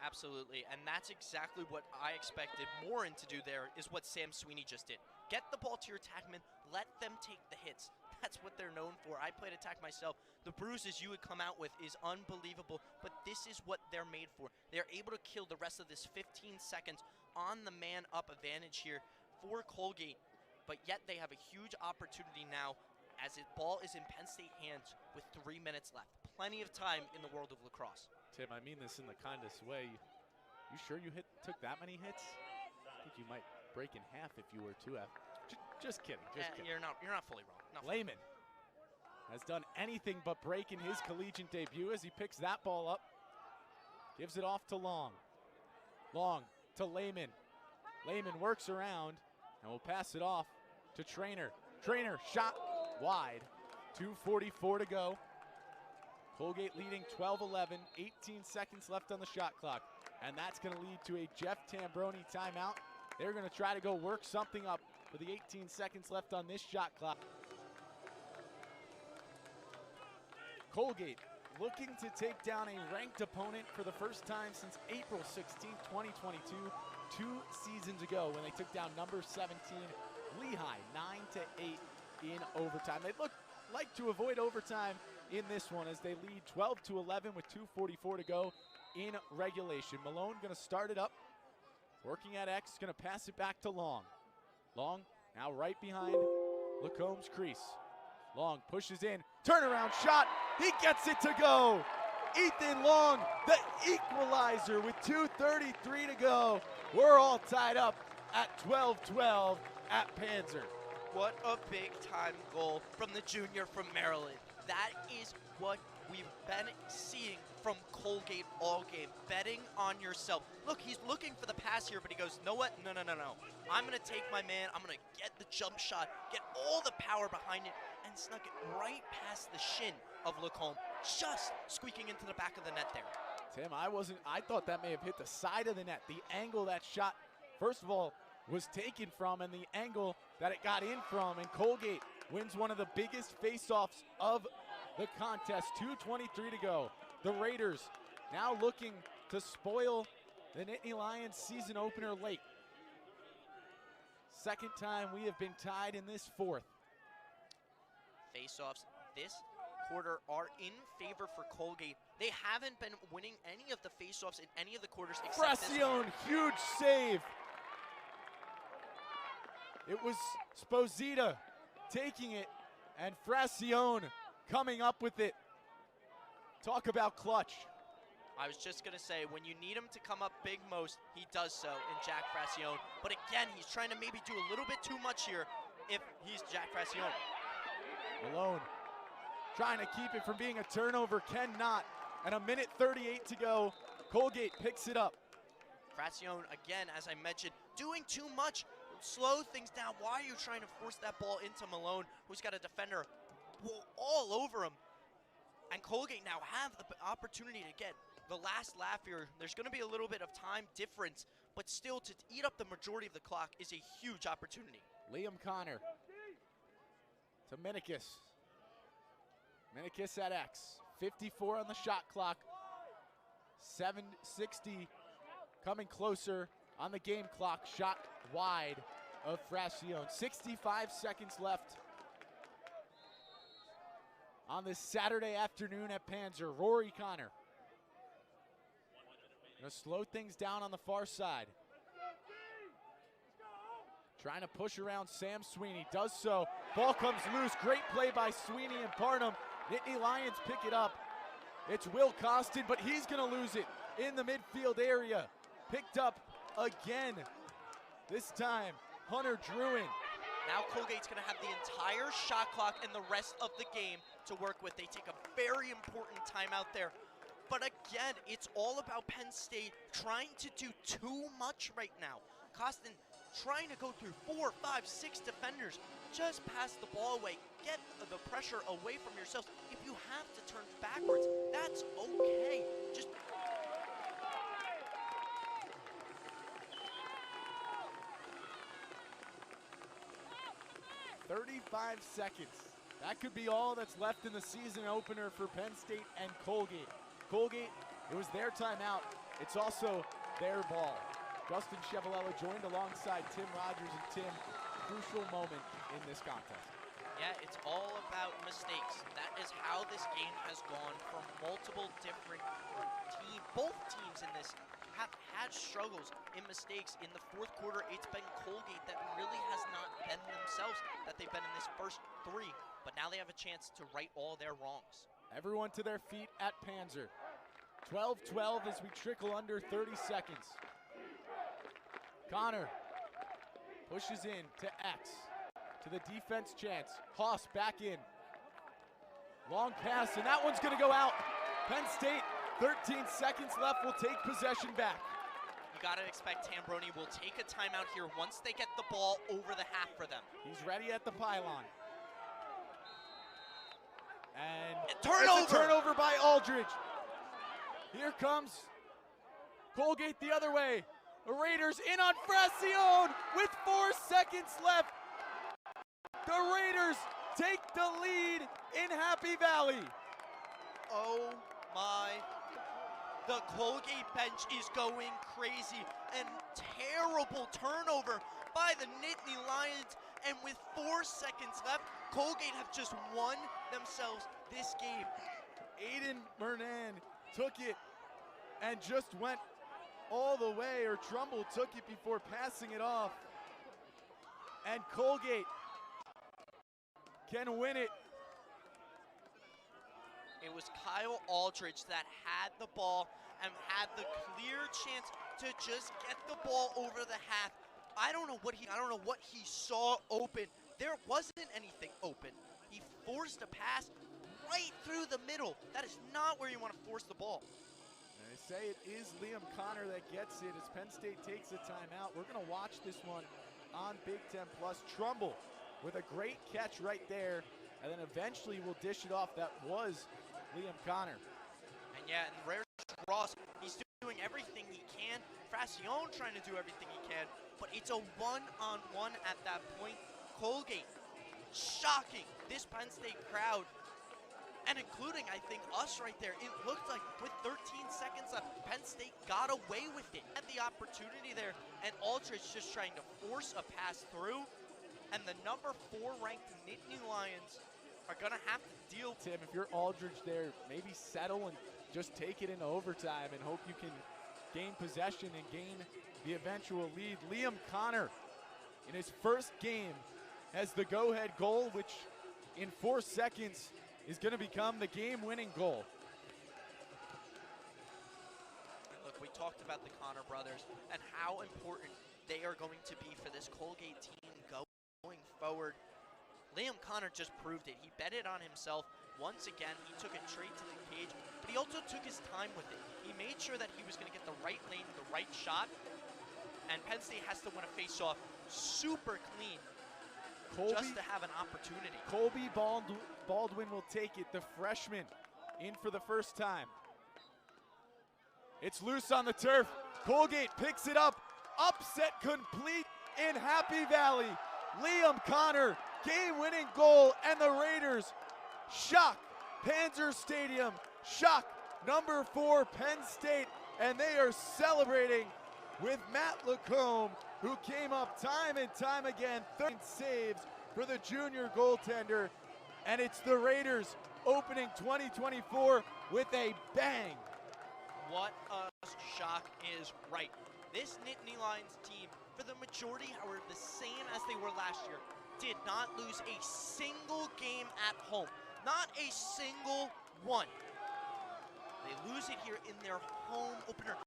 Absolutely, and that's exactly what I expected Morin to do there, is what Sam Sweeney just did. Get the ball to your attackmen, let them take the hits. That's what they're known for. I played attack myself. The bruises you would come out with is unbelievable, but this is what they're made for. They're able to kill the rest of this 15 seconds on the man-up advantage here for Colgate, but yet they have a huge opportunity now as the ball is in Penn State hands with 3 minutes left. Plenty of time in the world of lacrosse. Tim, I mean this in the kindest way. You sure you took that many hits? I think you might break in half if you were to have. Just kidding. Kidding. You're not fully wrong. Lehman has done anything but break in his collegiate debut as he picks that ball up. Gives it off to Long. Long to Lehman. Lehman works around and will pass it off to Trainer. Trainer shot wide. 2:44 to go. Colgate leading 12-11, 18 seconds left on the shot clock. And that's going to lead to a Jeff Tambroni timeout. They're going to try to go work something up with the 18 seconds left on this shot clock. Colgate looking to take down a ranked opponent for the first time since April 16, 2022, 2 seasons ago when they took down number 17, Lehigh, 9-8 in overtime. They'd look like to avoid overtime in this one as they lead 12-11 with 2:44 to go in regulation. Malone going to start it up, working at X, going to pass it back to Long. Long now right behind Lacombe's crease. Long pushes in, turnaround shot, he gets it to go. Ethan Long, the equalizer with 2:33 to go. We're all tied up at 12-12 at Panzer. What a big-time goal from the junior from Maryland. That is what we've been seeing from Colgate all game. Betting on yourself. Look, he's looking for the pass here, but he goes, know what? No. I'm going to take my man. I'm going to get the jump shot, get all the power behind it, and snuck it right past the shin of Lacombe, just squeaking into the back of the net there. Tim, I thought that may have hit the side of the net. The angle that shot, first of all, was taken from, and the angle that it got in from, and Colgate wins one of the biggest face-offs of the contest. 2:23 to go. The Raiders now looking to spoil the Nittany Lions season opener late. Second time we have been tied in this fourth. Face-offs this quarter are in favor for Colgate. They haven't been winning any of the face-offs in any of the quarters except this one. Fracione, huge save. It was Sposita taking it, and Fracione coming up with it. Talk about clutch. I was just going to say, when you need him to come up big most, he does so in Jack Fracione. But again, he's trying to maybe do a little bit too much here if he's Jack Fracione. Malone trying to keep it from being a turnover, cannot. And 1:38 to go. Colgate picks it up. Fracione, again, as I mentioned, doing too much. Slow things down. Why are you trying to force that ball into Malone, who's got a defender all over him? And Colgate now have the opportunity to get the last laugh here. There's going to be a little bit of time difference, but still to eat up the majority of the clock is a huge opportunity. Liam Connor to Minikis. Minikis at X. 54 on the shot clock. 7:60 coming closer on the game clock. Shot wide of Fracione. 65 seconds left on this Saturday afternoon at Panzer. Rory Connor gonna slow things down on the far side. Trying to push around Sam Sweeney, does so. Ball comes loose, great play by Sweeney and Parnham. Nittany Lions pick it up. It's Will Costin, but he's gonna lose it in the midfield area. Picked up again. This time, Hunter Druin. Now Colgate's going to have the entire shot clock and the rest of the game to work with. They take a very important timeout there. But again, it's all about Penn State trying to do too much right now. Costin trying to go through 4, 5, 6 defenders. Just pass the ball away. Get the pressure away from yourselves. If you have to turn backwards, that's okay. Just 35 seconds. That could be all that's left in the season opener for Penn State and Colgate. Colgate, it was their timeout. It's also their ball. Justin Chevalella joined alongside Tim Rogers, and Tim, crucial moment in this contest. Yeah, it's all about mistakes. That is how this game has gone for multiple different teams. Both teams in this have had struggles in mistakes. In the fourth quarter, it's been Colgate that really has not been themselves that they've been in this first three. But now they have a chance to right all their wrongs. Everyone to their feet at Panzer. 12-12 as we trickle under 30 seconds. Connor pushes in to X, to the defense chance. Haas back in. Long pass, and that one's gonna go out. Penn State, 13 seconds left, will take possession back. You gotta expect Tambroni will take a timeout here once they get the ball over the half for them. He's ready at the pylon. And turnover! It's a turnover by Aldridge. Here comes Colgate the other way. The Raiders in on Fracione with 4 seconds left. The Raiders take the lead in Happy Valley. Oh my. The Colgate bench is going crazy. And terrible turnover by the Nittany Lions. And with 4 seconds left, Colgate have just won themselves this game. Aiden Mernan took it and just went all the way, or Trumbull took it before passing it off. And Colgate can win it. It was Kyle Aldridge that had the ball and had the clear chance to just get the ball over the half. I don't know what he saw open. There wasn't anything open. He forced a pass right through the middle. That is not where you want to force the ball. And they say it is Liam Connor that gets it as Penn State takes a timeout. We're going to watch this one on Big Ten Plus. Trumbull with a great catch right there, and then eventually will dish it off. That was Liam Connor. And yeah, and Rare Ross, he's doing everything he can. Fracione trying to do everything he can, but it's a one-on-one at that point. Colgate, shocking. This Penn State crowd and including, I think, us right there. It looked like with 13 seconds left, Penn State got away with it. Had the opportunity there, and Aldridge just trying to force a pass through, and the number 4 ranked Nittany Lions are going to have to deal. Tim, if you're Aldridge there, maybe settle and just take it into overtime and hope you can gain possession and gain the eventual lead. Liam Connor, in his first game, has the go-ahead goal, which in 4 seconds is going to become the game-winning goal. Look, we talked about the Connor brothers and how important they are going to be for this Colgate team going forward. Liam Connor just proved it. He bet it on himself. Once again, he took it straight to the cage, but he also took his time with it. He made sure that he was going to get the right lane, the right shot, and Penn State has to win a face-off super clean just to have an opportunity. Colby Baldwin will take it, the freshman, in for the first time. It's loose on the turf. Colgate picks it up. Upset complete in Happy Valley. Liam Connor, game-winning goal, and the Raiders shock Panzer Stadium, shock number 4 Penn State, and they are celebrating with Matt Lacombe, who came up time and time again, 13 saves for the junior goaltender, and it's the Raiders opening 2024 with a bang. What a shock is right. This Nittany Lions team, for the majority, are the same as they were last year. Did not lose a single game at home. Not a single one. They lose it here in their home opener.